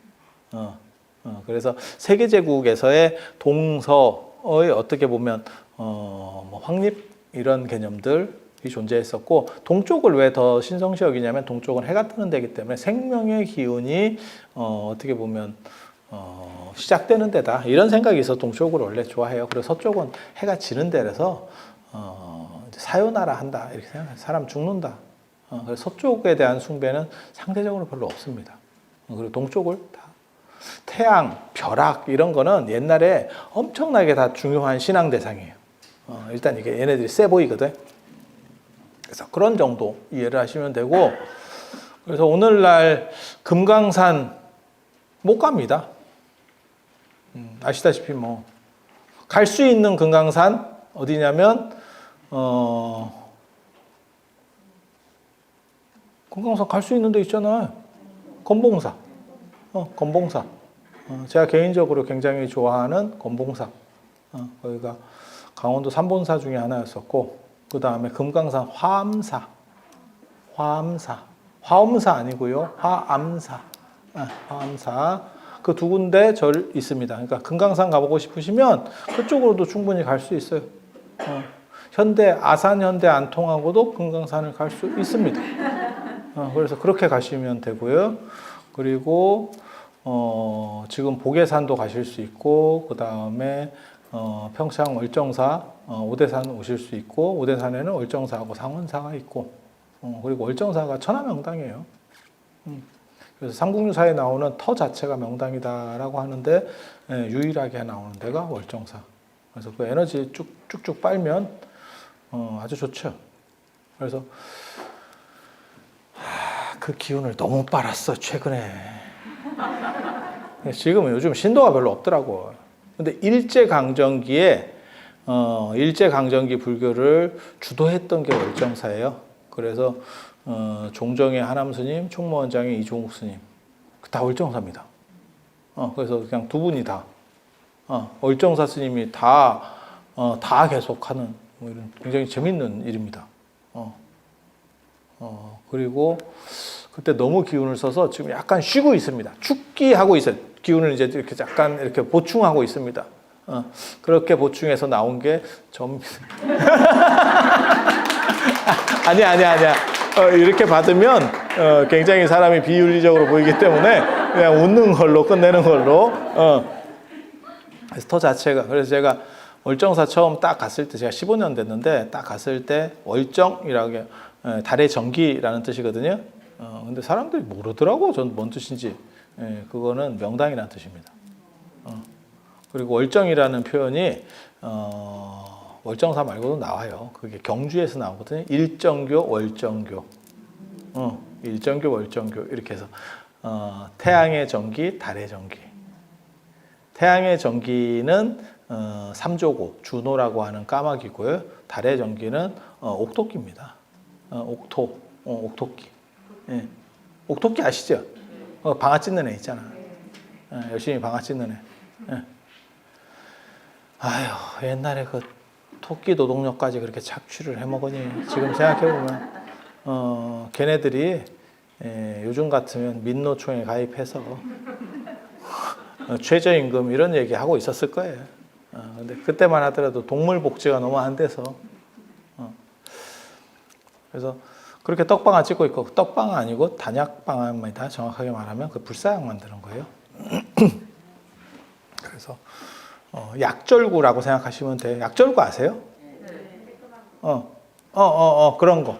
그래서 세계제국에서의 동서의 어떻게 보면 뭐 확립 이런 개념들이 존재했었고, 동쪽을 왜 더 신성시 여기냐면 동쪽은 해가 뜨는 데이기 때문에 생명의 기운이 어떻게 보면 시작되는 데다 이런 생각이 있어서 동쪽을 원래 좋아해요. 그리고 서쪽은 해가 지는 데라서 사요나라 한다 이렇게 생각해요. 사람 죽는다. 그래서 서쪽에 대한 숭배는 상대적으로 별로 없습니다. 그리고 동쪽을 다 태양, 벼락 이런 거는 옛날에 엄청나게 다 중요한 신앙 대상이에요. 일단 이게 얘네들이 세 보이거든. 그래서 그런 정도 이해를 하시면 되고, 그래서 오늘날 금강산 못 갑니다. 아시다시피 뭐 갈 수 있는 금강산 어디냐면 금강산 갈 수 있는 데 있잖아요. 건봉사. 건봉사. 제가 개인적으로 굉장히 좋아하는 건봉사. 거기가 강원도 삼본사 중에 하나였었고, 그 다음에 금강산 화암사. 화암사. 화엄사 아니고요. 화암사. 화암사. 그 두 군데 절 있습니다. 그러니까 금강산 가보고 싶으시면 그쪽으로도 충분히 갈 수 있어요. 아산 현대 안 통하고도 금강산을 갈 수 있습니다. 그래서 그렇게 가시면 되고요. 그리고 지금 보계산도 가실 수 있고, 그 다음에 평창 월정사 오대산 오실 수 있고, 오대산에는 월정사하고 상원사가 있고, 그리고 월정사가 천하명당이에요. 그래서 삼국유사에 나오는 터 자체가 명당이다라고 하는데 유일하게 나오는 데가 월정사. 그래서 그 에너지 쭉쭉 빨면 아주 좋죠. 그래서 그 기운을 너무 빨았어 최근에. 지금은 요즘 신도가 별로 없더라고. 근데 일제강점기에 일제강점기 불교를 주도했던 게 월정사예요. 그래서 종정의 하남 스님, 총무원장의 이종욱 스님, 다 월정사입니다. 그래서 그냥 두 분이 다 월정사 스님이 다 계속하는 뭐 이런 굉장히 재밌는 일입니다. 그리고 그때 너무 기운을 써서 지금 약간 쉬고 있습니다. 축기하고 있어요. 기운을 이제 이렇게 약간 이렇게 보충하고 있습니다. 그렇게 보충해서 나온 게 아니야. 이렇게 받으면 굉장히 사람이 비윤리적으로 보이기 때문에 그냥 웃는 걸로 끝내는 걸로. 그래서 터 자체가, 그래서 제가 월정사 처음 딱 갔을 때, 제가 15년 됐는데 딱 갔을 때 월정이라고 달의 정기라는 뜻이거든요. 근데 사람들이 모르더라고. 전 뭔 뜻인지. 그거는 명당이라는 뜻입니다. 그리고 월정이라는 표현이 월정사 말고도 나와요. 그게 경주에서 나오거든요. 일정교, 월정교. 일정교, 월정교 이렇게 해서 태양의 정기, 달의 정기. 태양의 정기는 삼조고, 준호라고 하는 까마귀고요. 달의 정기는 옥토끼입니다. 옥토끼. 예. 옥토끼 아시죠? 방아 찢는 애 있잖아. 열심히 방아 찢는 애. 예. 아휴, 옛날에 그 토끼 노동력까지 그렇게 착취를 해먹으니, 지금 생각해보면 걔네들이 요즘 같으면 민노총에 가입해서 최저임금 이런 얘기 하고 있었을 거예요. 근데 그때만 하더라도 동물 복지가 너무 안 돼서. 그래서 그렇게 떡방아 찍고 있고, 떡방아 아니고 단약방아입니다. 정확하게 말하면 그 불사약 만드는 거예요. 그래서 약절구라고 생각하시면 돼요. 약절구 아세요? 그런 거.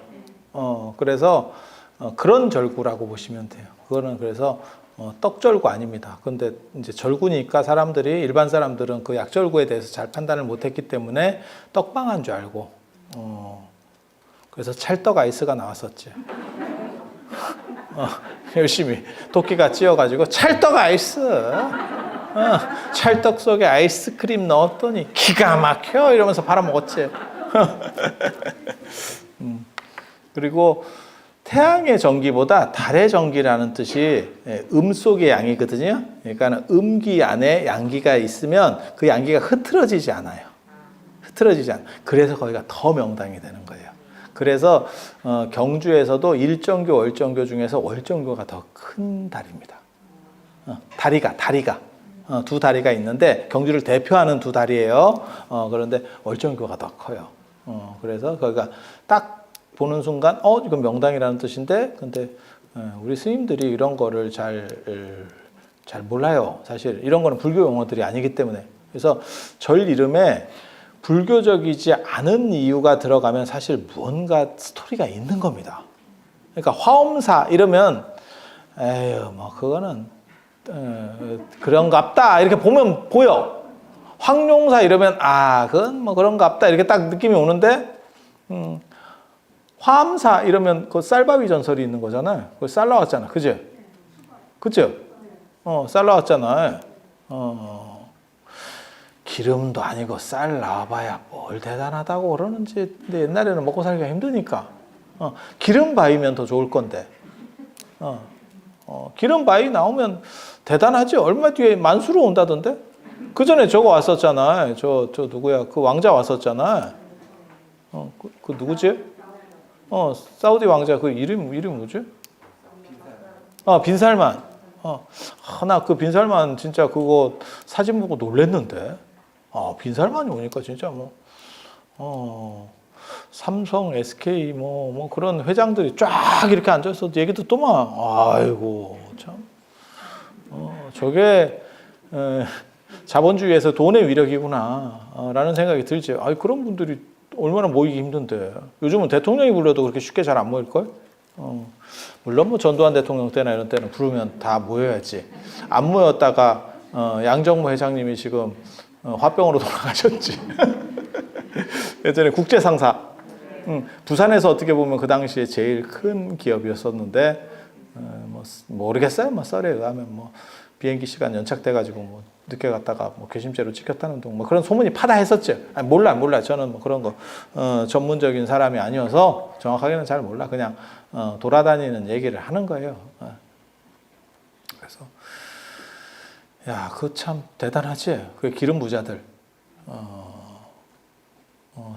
그래서 그런 절구라고 보시면 돼요. 그거는 그래서 떡절구 아닙니다. 근데 이제 절구니까 사람들이, 일반 사람들은 그 약절구에 대해서 잘 판단을 못했기 때문에 떡방아인 줄 알고, 그래서 찰떡 아이스가 나왔었지. 열심히 도끼가 찧어가지고 찰떡 아이스, 찰떡 속에 아이스크림 넣었더니 기가 막혀 이러면서 팔아먹었지. 그리고 태양의 전기보다 달의 전기라는 뜻이 속의 양이거든요. 그러니까 음기 안에 양기가 있으면 그 양기가 흐트러지지 않아요. 흐트러지지 않아요. 그래서 거기가 더 명당이 되는 거예요. 그래서 경주에서도 일정교, 월정교 중에서 월정교가 더 큰 달입니다. 다리가 두 다리가 있는데 경주를 대표하는 두 다리예요. 그런데 월정교가 더 커요. 그래서 거기가 딱 보는 순간 이건 명당이라는 뜻인데, 근데 우리 스님들이 이런 거를 잘 몰라요. 사실 이런 거는 불교 용어들이 아니기 때문에. 그래서 절 이름에 불교적이지 않은 이유가 들어가면 사실 무언가 스토리가 있는 겁니다. 그러니까 화엄사 이러면 에휴 뭐 그거는 그런갑다 이렇게 보면 보여. 황룡사 이러면 그건 뭐 그런갑다 이렇게 딱 느낌이 오는데, 화엄사 이러면 그 쌀바위 전설이 있는 거잖아요. 그 쌀 나왔잖아, 그죠? 쌀 나왔잖아. 기름도 아니고 쌀 나와봐야 뭘 대단하다고 그러는지. 근데 옛날에는 먹고 살기가 힘드니까 기름바위면 더 좋을 건데, 기름바위 나오면 대단하지. 얼마 뒤에 만수로 온다던데. 그 전에 저거 왔었잖아. 저 누구야? 그 왕자 왔었잖아. 그 누구지? 사우디 왕자 그 이름이 뭐지? 빈살만. 나 그 빈살만 진짜 그거 사진 보고 놀랬는데. 빈살만이 오니까 진짜 삼성, SK 뭐 그런 회장들이 쫙 이렇게 앉아 있어도 얘기 듣더만. 아이고 참. 저게 자본주의에서 돈의 위력이구나 라는 생각이 들지. 그런 분들이 얼마나 모이기 힘든데. 요즘은 대통령이 불러도 그렇게 쉽게 잘 안 모일걸? 물론 뭐 전두환 대통령 때나 이런 때는 부르면 다 모여야지. 안 모였다가 양정모 회장님이 지금 화병으로 돌아가셨지. 예전에 국제상사. 부산에서 어떻게 보면 그 당시에 제일 큰 기업이었었는데, 모르겠어요. 썰에 의하면 비행기 시간 연착돼가지고 늦게 갔다가 괘씸죄로 찍혔다는 등 그런 소문이 파다했었죠. 몰라. 저는 그런 거 전문적인 사람이 아니어서 정확하게는 잘 몰라. 그냥 돌아다니는 얘기를 하는 거예요. 그래서 그거 참 대단하지. 그 기름 부자들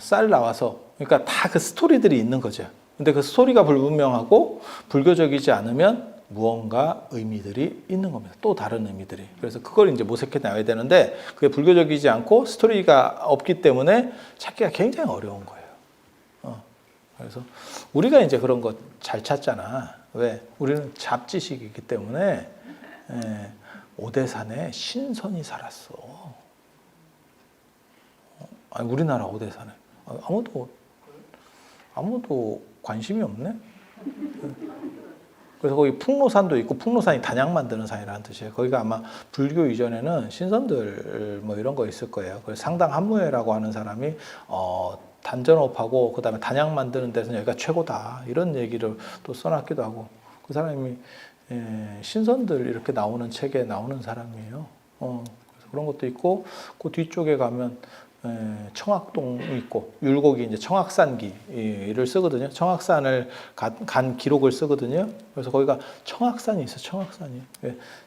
쌀 나와서, 그러니까 다 그 스토리들이 있는 거죠. 근데 그 스토리가 불분명하고 불교적이지 않으면 무언가 의미들이 있는 겁니다. 또 다른 의미들이. 그래서 그걸 이제 모색해 나와야 되는데, 그게 불교적이지 않고 스토리가 없기 때문에 찾기가 굉장히 어려운 거예요. 그래서 우리가 이제 그런 거 잘 찾잖아. 왜? 우리는 잡지식이기 때문에. 오대산에 신선이 살았어. 우리나라 오대산에. 아무도 관심이 없네. 그래서 거기 풍로산도 있고, 풍로산이 단약 만드는 산이라는 뜻이에요. 거기가 아마 불교 이전에는 신선들 이런 거 있을 거예요. 그래서 상당 한무회라고 하는 사람이 단전업하고 그다음에 단약 만드는 데서 여기가 최고다 이런 얘기를 또 써놨기도 하고, 그 사람이 신선들 이렇게 나오는 책에 나오는 사람이에요. 그래서 그런 것도 있고, 그 뒤쪽에 가면 청학동이 있고, 율곡이 이제 청학산기를 쓰거든요. 청학산을 간 기록을 쓰거든요. 그래서 거기가 청학산이 있어. 청학산이.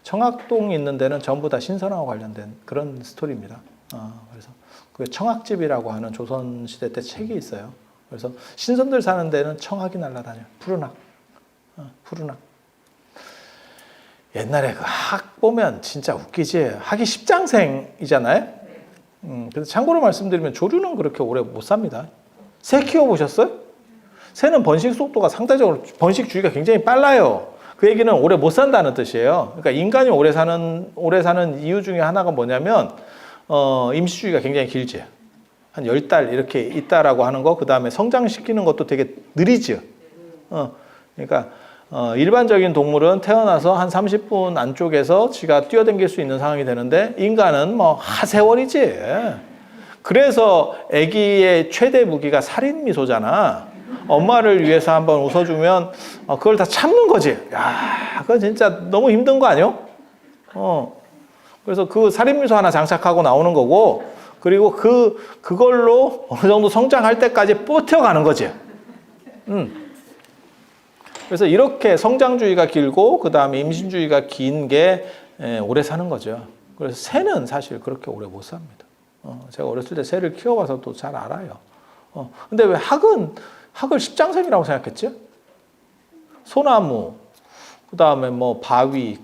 청학동 있는 데는 전부 다 신선하고 관련된 그런 스토리입니다. 그래서 그 청학집이라고 하는 조선시대 때 책이 있어요. 그래서 신선들 사는 데는 청학이 날아다녀요. 푸르낙. 옛날에 그 학 보면 진짜 웃기지. 학이 10장생이잖아요. 그래서 참고로 말씀드리면 조류는 그렇게 오래 못 삽니다. 새 키워보셨어요? 새는 번식 속도가 상대적으로 번식 주기가 굉장히 빨라요. 그 얘기는 오래 못 산다는 뜻이에요. 그러니까 인간이 오래 사는 이유 중에 하나가 뭐냐면 임시 주기가 굉장히 길지. 한 10달 이렇게 있다라고 하는 거, 그 다음에 성장시키는 것도 되게 느리죠. 그러니까 일반적인 동물은 태어나서 한 30분 안쪽에서 지가 뛰어댕길 수 있는 상황이 되는데 인간은 뭐 하세월이지. 그래서 아기의 최대 무기가 살인 미소잖아. 엄마를 위해서 한번 웃어주면 그걸 다 참는 거지. 야, 그건 진짜 너무 힘든 거 아니요? 그래서 그 살인 미소 하나 장착하고 나오는 거고, 그리고 그걸로 어느 정도 성장할 때까지 버텨가는 거지. 그래서 이렇게 성장주의가 길고 그 다음에 임신주의가 긴 게 오래 사는 거죠. 그래서 새는 사실 그렇게 오래 못 삽니다. 제가 어렸을 때 새를 키워봐서 또 잘 알아요. 근데 왜 학을 십장생이라고 생각했지? 소나무, 그 다음에 뭐 바위,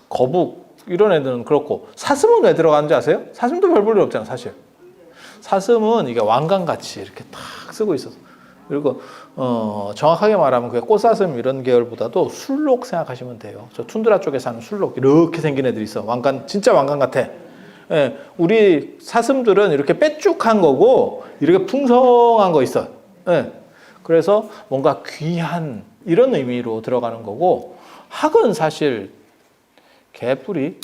거북 이런 애들은 그렇고, 사슴은 왜 들어가는지 아세요? 사슴도 별 볼 일 없잖아, 사실. 사슴은 이게 왕관같이 이렇게 탁 쓰고 있어서. 그리고 정확하게 말하면 그게 꽃사슴 이런 계열보다도 술록 생각하시면 돼요. 저 툰드라 쪽에 사는 술록 이렇게 생긴 애들이 있어. 왕관, 진짜 왕관 같아. 예, 우리 사슴들은 이렇게 빼쭉한 거고 이렇게 풍성한 거 있어. 예, 그래서 뭔가 귀한 이런 의미로 들어가는 거고, 학은 사실 개뿌리.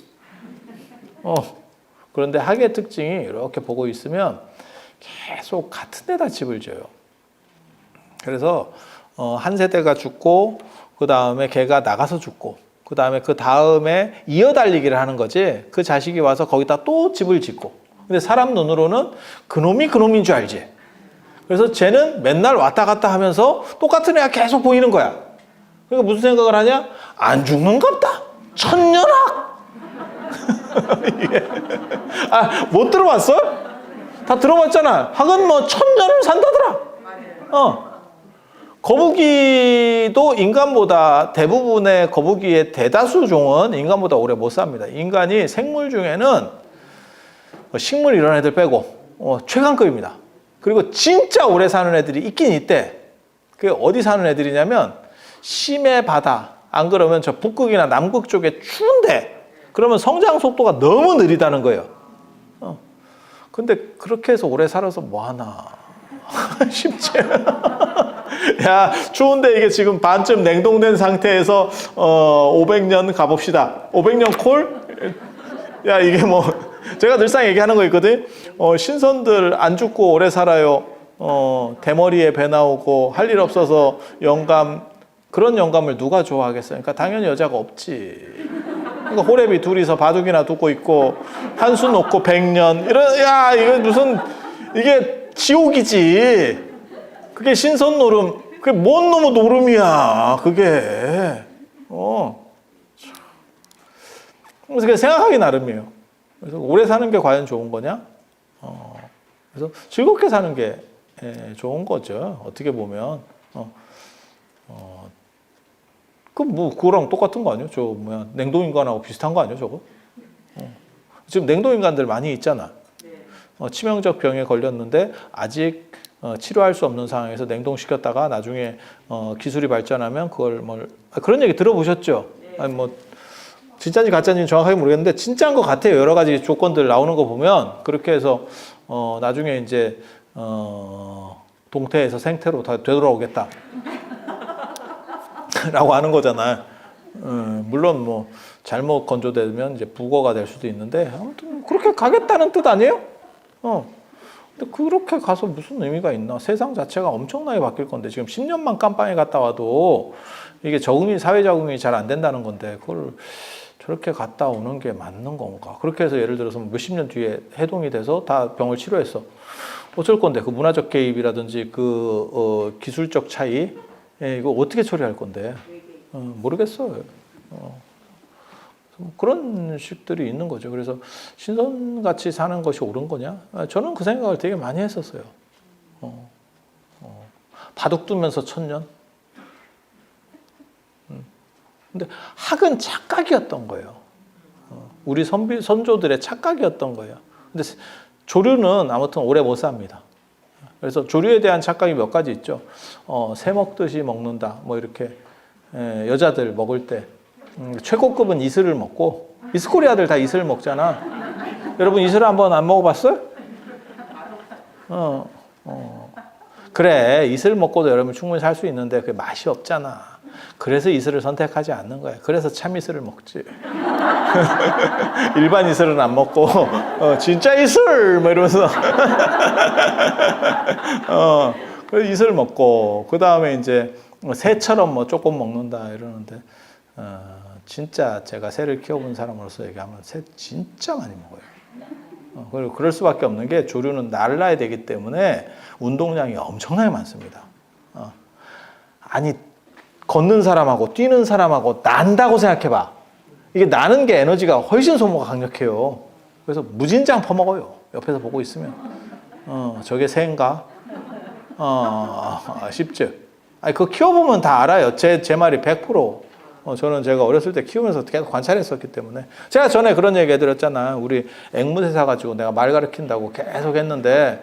그런데 학의 특징이 이렇게 보고 있으면 계속 같은 데다 집을 져요. 그래서 한 세대가 죽고 그 다음에 걔가 나가서 죽고 그 다음에 이어달리기를 하는 거지. 그 자식이 와서 거기다 또 집을 짓고. 근데 사람 눈으로는 그놈인 줄 알지. 그래서 쟤는 맨날 왔다 갔다 하면서 똑같은 애가 계속 보이는 거야. 그러니까 무슨 생각을 하냐? 안 죽는갑다. 천년학. 못 들어봤어? 다 들어봤잖아. 학은 뭐 천년을 산다더라. 거북이도 인간보다, 대부분의 거북이의 대다수 종은 인간보다 오래 못 삽니다. 인간이 생물 중에는 식물 이런 애들 빼고 최강급입니다. 그리고 진짜 오래 사는 애들이 있긴 있대. 그게 어디 사는 애들이냐면 심해 바다, 안 그러면 저 북극이나 남극 쪽에 추운데, 그러면 성장 속도가 너무 느리다는 거예요. 근데 그렇게 해서 오래 살아서 뭐 하나. 쉽지. 야, 추운데 이게 지금 반쯤 냉동된 상태에서 500년 가봅시다. 500년 콜? 야, 이게 뭐 제가 늘상 얘기하는 거 있거든. 신선들 안 죽고 오래 살아요. 대머리에 배 나오고 할 일 없어서 영감, 그런 영감을 누가 좋아하겠어요? 그러니까 당연히 여자가 없지. 그러니까 호랩이 둘이서 바둑이나 두고 있고 한수 놓고 100년 이런, 야, 이거 무슨, 이게 지옥이지. 그게 신선 노름. 그게 뭔 놈의 노름이야, 그게. 그래서 그냥 생각하기 나름이에요. 그래서 오래 사는 게 과연 좋은 거냐? 그래서 즐겁게 사는 게 좋은 거죠. 어떻게 보면. 그거랑 똑같은 거 아니에요? 냉동인간하고 비슷한 거 아니에요, 저거? 지금 냉동인간들 많이 있잖아. 치명적 병에 걸렸는데 아직 치료할 수 없는 상황에서 냉동시켰다가 나중에 기술이 발전하면 그걸 그런 얘기 들어보셨죠? 아니 뭐 진짜인지 가짜인지 정확하게 모르겠는데 진짜인 것 같아요. 여러 가지 조건들 나오는 거 보면. 그렇게 해서 나중에 이제 동태에서 생태로 다 되돌아오겠다 라고 하는 거잖아요. 물론 뭐 잘못 건조되면 이제 북어가 될 수도 있는데, 아무튼 그렇게 가겠다는 뜻 아니에요? 근데 그렇게 가서 무슨 의미가 있나? 세상 자체가 엄청나게 바뀔 건데, 지금 10년만 깜빵에 갔다 와도 이게 사회 적응이 잘 안 된다는 건데, 그걸 저렇게 갔다 오는 게 맞는 건가? 그렇게 해서 예를 들어서 몇십 년 뒤에 해동이 돼서 다 병을 치료했어. 어쩔 건데, 그 문화적 개입이라든지 그 기술적 차이, 이거 어떻게 처리할 건데? 모르겠어요. 그런 식들이 있는 거죠. 그래서 신선같이 사는 것이 옳은 거냐? 저는 그 생각을 되게 많이 했었어요. 바둑 두면서 1000년? 근데 학은 착각이었던 거예요. 우리 선조들의 착각이었던 거예요. 근데 조류는 아무튼 오래 못 삽니다. 그래서 조류에 대한 착각이 몇 가지 있죠. 새 먹듯이 먹는다. 뭐 이렇게 여자들 먹을 때 최고급은 이슬을 먹고 미스코리아들 다 이슬 먹잖아. 여러분 이슬 한번 안 먹어봤어요? 그래 이슬 먹고도 여러분 충분히 살 수 있는데 그게 맛이 없잖아. 그래서 이슬을 선택하지 않는 거야. 그래서 참 이슬을 먹지. 일반 이슬은 안 먹고 진짜 이슬 뭐 이러면서 그래서 이슬 먹고 그 다음에 이제 새처럼 뭐 조금 먹는다 이러는데 진짜 제가 새를 키워본 사람으로서 얘기하면 새 진짜 많이 먹어요. 그리고 그럴 수밖에 없는 게 조류는 날라야 되기 때문에 운동량이 엄청나게 많습니다. 아니 걷는 사람하고 뛰는 사람하고 난다고 생각해봐. 이게 나는 게 에너지가 훨씬 소모가 강력해요. 그래서 무진장 퍼먹어요. 옆에서 보고 있으면 저게 새인가? 쉽죠. 아니 그거 키워보면 다 알아요. 제 말이 100%. 저는 제가 어렸을 때 키우면서 계속 관찰했었기 때문에. 제가 전에 그런 얘기 해드렸잖아요. 우리 앵무새 사가지고 내가 말 가르친다고 계속 했는데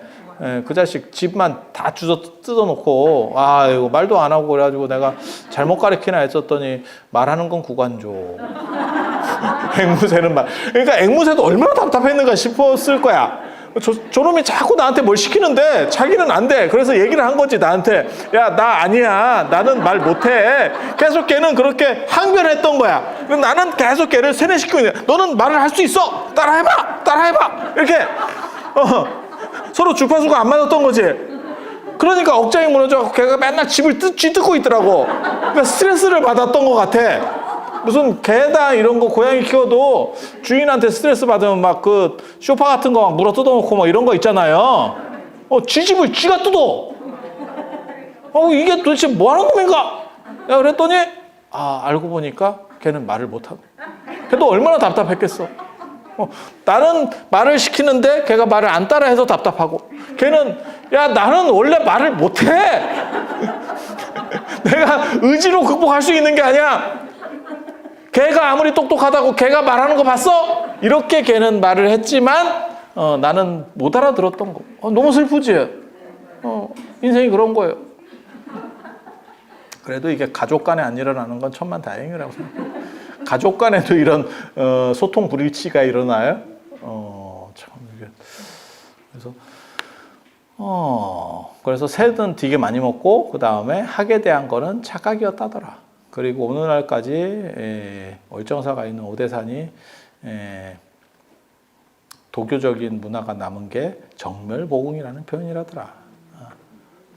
그 자식 집만 다 뜯어놓고 이거 말도 안 하고 그래가지고 내가 잘못 가르치나 했었더니 말하는 건 구간조. 앵무새는 말. 그러니까 앵무새도 얼마나 답답했는가 싶었을 거야. 저놈이 자꾸 나한테 뭘 시키는데 자기는 안 돼. 그래서 얘기를 한 거지 나한테. 야, 나 아니야. 나는 말 못해. 계속 걔는 그렇게 항변했던 거야. 나는 계속 걔를 세뇌시키고 있는 거야. 너는 말을 할 수 있어. 따라해봐. 따라해봐. 이렇게 서로 주파수가 안 맞았던 거지. 그러니까 억장이 무너져서 걔가 맨날 집을 쥐뜯고 있더라고. 그러니까 스트레스를 받았던 것 같아. 무슨 개다 이런 거 고양이 키워도 주인한테 스트레스 받으면 막 그 쇼파 같은 거 막 물어 뜯어놓고 막 이런 거 있잖아요. 지 집을 쥐가 뜯어. 이게 도대체 뭐 하는 놈인가? 야, 그랬더니 알고 보니까 걔는 말을 못하고. 걔도 얼마나 답답했겠어. 나는 말을 시키는데 걔가 말을 안 따라해서 답답하고. 걔는 야 나는 원래 말을 못해. 내가 의지로 극복할 수 있는 게 아니야. 걔가 아무리 똑똑하다고 걔가 말하는 거 봤어? 이렇게 걔는 말을 했지만 나는 못 알아들었던 거. 너무 슬프지? 인생이 그런 거예요. 그래도 이게 가족 간에 안 일어나는 건 천만다행이라고 생각해요. 가족 간에도 이런 소통 불일치가 일어나요. 참 이게 그래서 새는 되게 많이 먹고 그 다음에 학에 대한 거는 착각이었다더라. 그리고 오늘날까지 월정사가 있는 오대산이 도교적인 문화가 남은 게 정멸보궁이라는 표현이라더라.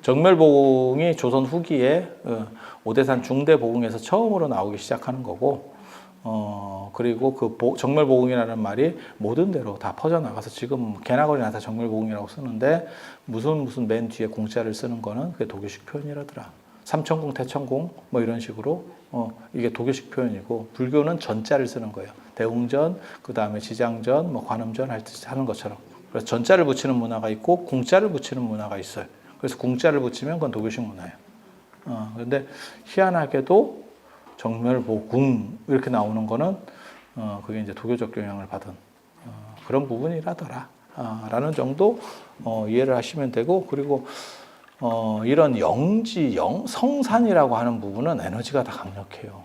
정멸보궁이 조선 후기에 오대산 중대보궁에서 처음으로 나오기 시작하는 거고, 그리고 그 정멸보궁이라는 말이 모든 데로 다 퍼져나가서 지금 개나거리나 다 정멸보궁이라고 쓰는데 무슨 맨 뒤에 공자를 쓰는 거는 그게 도교식 표현이라더라. 삼천궁, 태천궁 뭐 이런 식으로 이게 도교식 표현이고, 불교는 전자를 쓰는 거예요. 대웅전, 그 다음에 지장전, 뭐 관음전 하는 것처럼. 그래서 전자를 붙이는 문화가 있고 궁자를 붙이는 문화가 있어요. 그래서 궁자를 붙이면 그건 도교식 문화예요. 그런데 희한하게도 정멸보궁 이렇게 나오는 거는 그게 이제 도교적 영향을 받은 그런 부분이라더라. 라는 정도 이해를 하시면 되고, 그리고 이런 성산이라고 하는 부분은 에너지가 다 강력해요.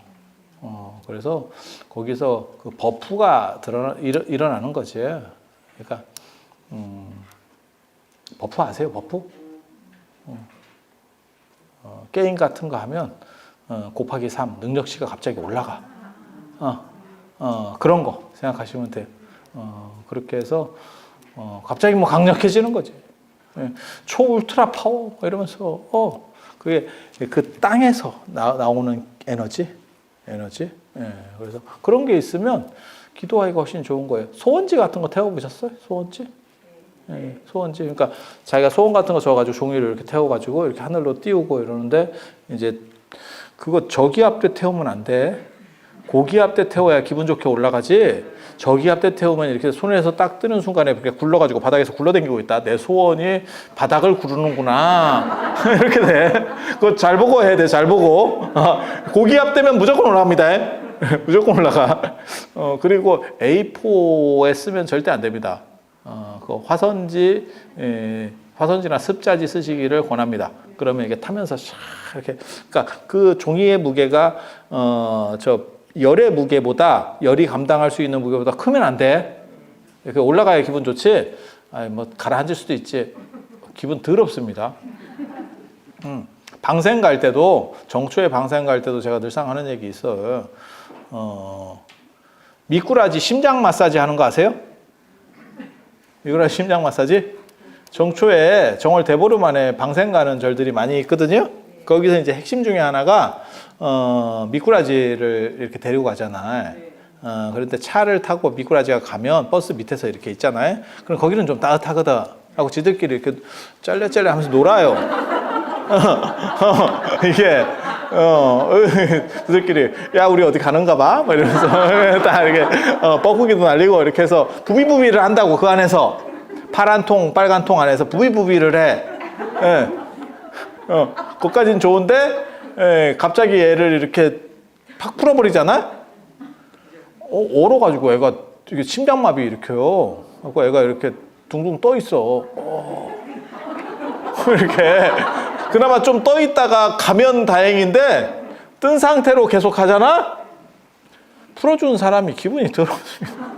그래서 거기서 그 버프가 일어나는 거지. 그러니까 버프 아세요? 버프? 게임 같은 거 하면 곱하기 3 능력치가 갑자기 올라가. 그런 거 생각하시면 돼요. 그렇게 해서 갑자기 뭐 강력해지는 거지. 초울트라 파워 이러면서 그게 그 땅에서 나오는 에너지. 그래서 그런 게 있으면 기도하기가 훨씬 좋은 거예요. 소원지 같은 거 태워보셨어요? 소원지? 소원지. 그러니까 자기가 소원 같은 거 줘가지고 종이를 이렇게 태워가지고 이렇게 하늘로 띄우고 이러는데, 이제 그거 저기압 때 태우면 안 돼. 고기압 때 태워야 기분 좋게 올라가지. 저기압 때 태우면 이렇게 손에서 딱 뜨는 순간에 이렇게 굴러가지고 바닥에서 굴러다니고 있다. 내 소원이 바닥을 구르는구나. 이렇게 돼. 그거 잘 보고 해야 돼. 잘 보고. 고기압 되면 무조건 올라갑니다. 무조건 올라가. 그리고 A4에 쓰면 절대 안 됩니다. 그 화선지 화선지나 습자지 쓰시기를 권합니다. 그러면 이게 타면서 샥 이렇게, 그러니까 그 종이의 무게가 저 열의 무게보다, 열이 감당할 수 있는 무게보다 크면 안 돼. 이렇게 올라가야 기분 좋지. 아니 뭐 가라앉을 수도 있지. 기분 더럽습니다. 방생 갈 때도, 정초에 방생 갈 때도 제가 늘상 하는 얘기 있어요. 미꾸라지 심장 마사지 하는 거 아세요? 미꾸라지 심장 마사지? 정초에 정월 대보름 안에 방생 가는 절들이 많이 있거든요. 거기서 이제 핵심 중에 하나가 미꾸라지를 이렇게 데리고 가잖아요. 그런데 차를 타고 미꾸라지가 가면 버스 밑에서 이렇게 있잖아요. 그럼 거기는 좀 따뜻하거든 하고 지들끼리 이렇게 짤래짤래 하면서 놀아요. 이게 지들끼리 야 우리 어디 가는가 봐? 뭐 이러면서 딱 이렇게 뻐꾸기도 날리고 이렇게 해서 부비부비를 한다고. 그 안에서 파란 통, 빨간 통 안에서 부비부비를 해. 예. 그것까지는 좋은데, 예, 갑자기 얘를 이렇게 팍 풀어버리잖아? 얼어가지고 애가 이게 심장마비 일으켜요. 그래서 애가 이렇게 둥둥 떠 있어. 이렇게. 그나마 좀 떠 있다가 가면 다행인데, 뜬 상태로 계속 하잖아? 풀어주는 사람이 기분이 더럽습니다.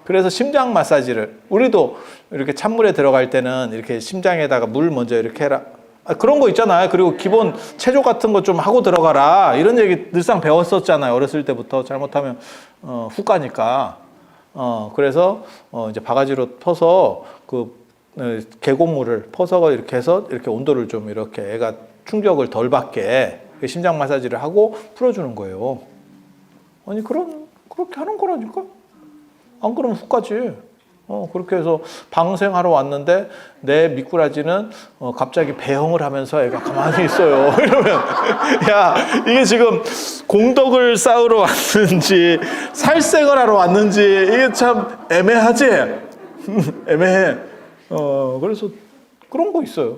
그래서 심장 마사지를, 우리도 이렇게 찬물에 들어갈 때는 이렇게 심장에다가 물 먼저 이렇게 해라. 그런 거 있잖아요. 그리고 기본 체조 같은 거 좀 하고 들어가라. 이런 얘기 늘상 배웠었잖아요. 어렸을 때부터. 잘못하면 훅 가니까. 그래서 이제 바가지로 퍼서 그 계곡물을 퍼서 이렇게 해서 이렇게 온도를 좀 이렇게 애가 충격을 덜 받게 심장 마사지를 하고 풀어주는 거예요. 아니 그렇게 하는 거라니까. 안 그러면 훅 가지. 그렇게 해서 방생하러 왔는데 내 미꾸라지는 갑자기 배영을 하면서 애가 가만히 있어요. 이러면 야 이게 지금 공덕을 쌓으러 왔는지 살색을 하러 왔는지 이게 참 애매하지. 애매해. 그래서 그런 거 있어요.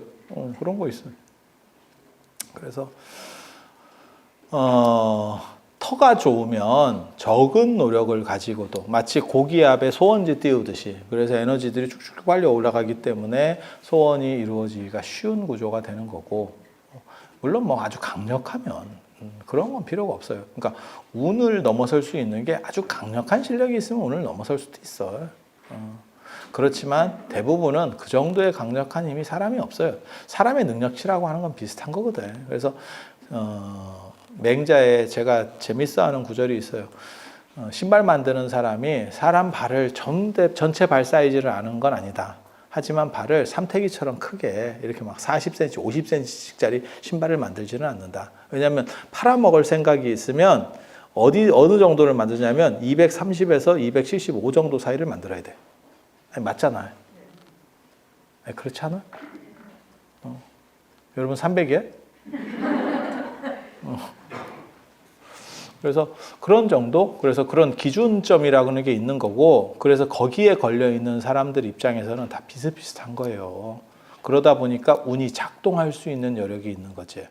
그런 거 있어요. 그래서 터가 좋으면 적은 노력을 가지고도 마치 고기압에 소원지 띄우듯이, 그래서 에너지들이 쭉쭉 빨리 올라가기 때문에 소원이 이루어지기가 쉬운 구조가 되는 거고, 물론 뭐 아주 강력하면 그런 건 필요가 없어요. 그러니까 운을 넘어설 수 있는 게 아주 강력한 실력이 있으면 운을 넘어설 수도 있어요. 그렇지만 대부분은 그 정도의 강력한 힘이 사람이 없어요. 사람의 능력치라고 하는 건 비슷한 거거든. 그래서 맹자에 제가 재밌어하는 구절이 있어요. 신발 만드는 사람이 사람 발을 전체 발 사이즈를 아는 건 아니다. 하지만 발을 삼태기처럼 크게 이렇게 막 40cm, 50cm짜리 신발을 만들지는 않는다. 왜냐하면 팔아먹을 생각이 있으면 어느 정도를 만드냐면 230에서 275 정도 사이를 만들어야 돼. 아니, 맞잖아요. 아니, 그렇지 않아? 여러분 300이야? 그래서 그런 정도, 그래서 그런 기준점이라고 하는 게 있는 거고, 그래서 거기에 걸려 있는 사람들 입장에서는 다 비슷비슷한 거예요. 그러다 보니까 운이 작동할 수 있는 여력이 있는 거지.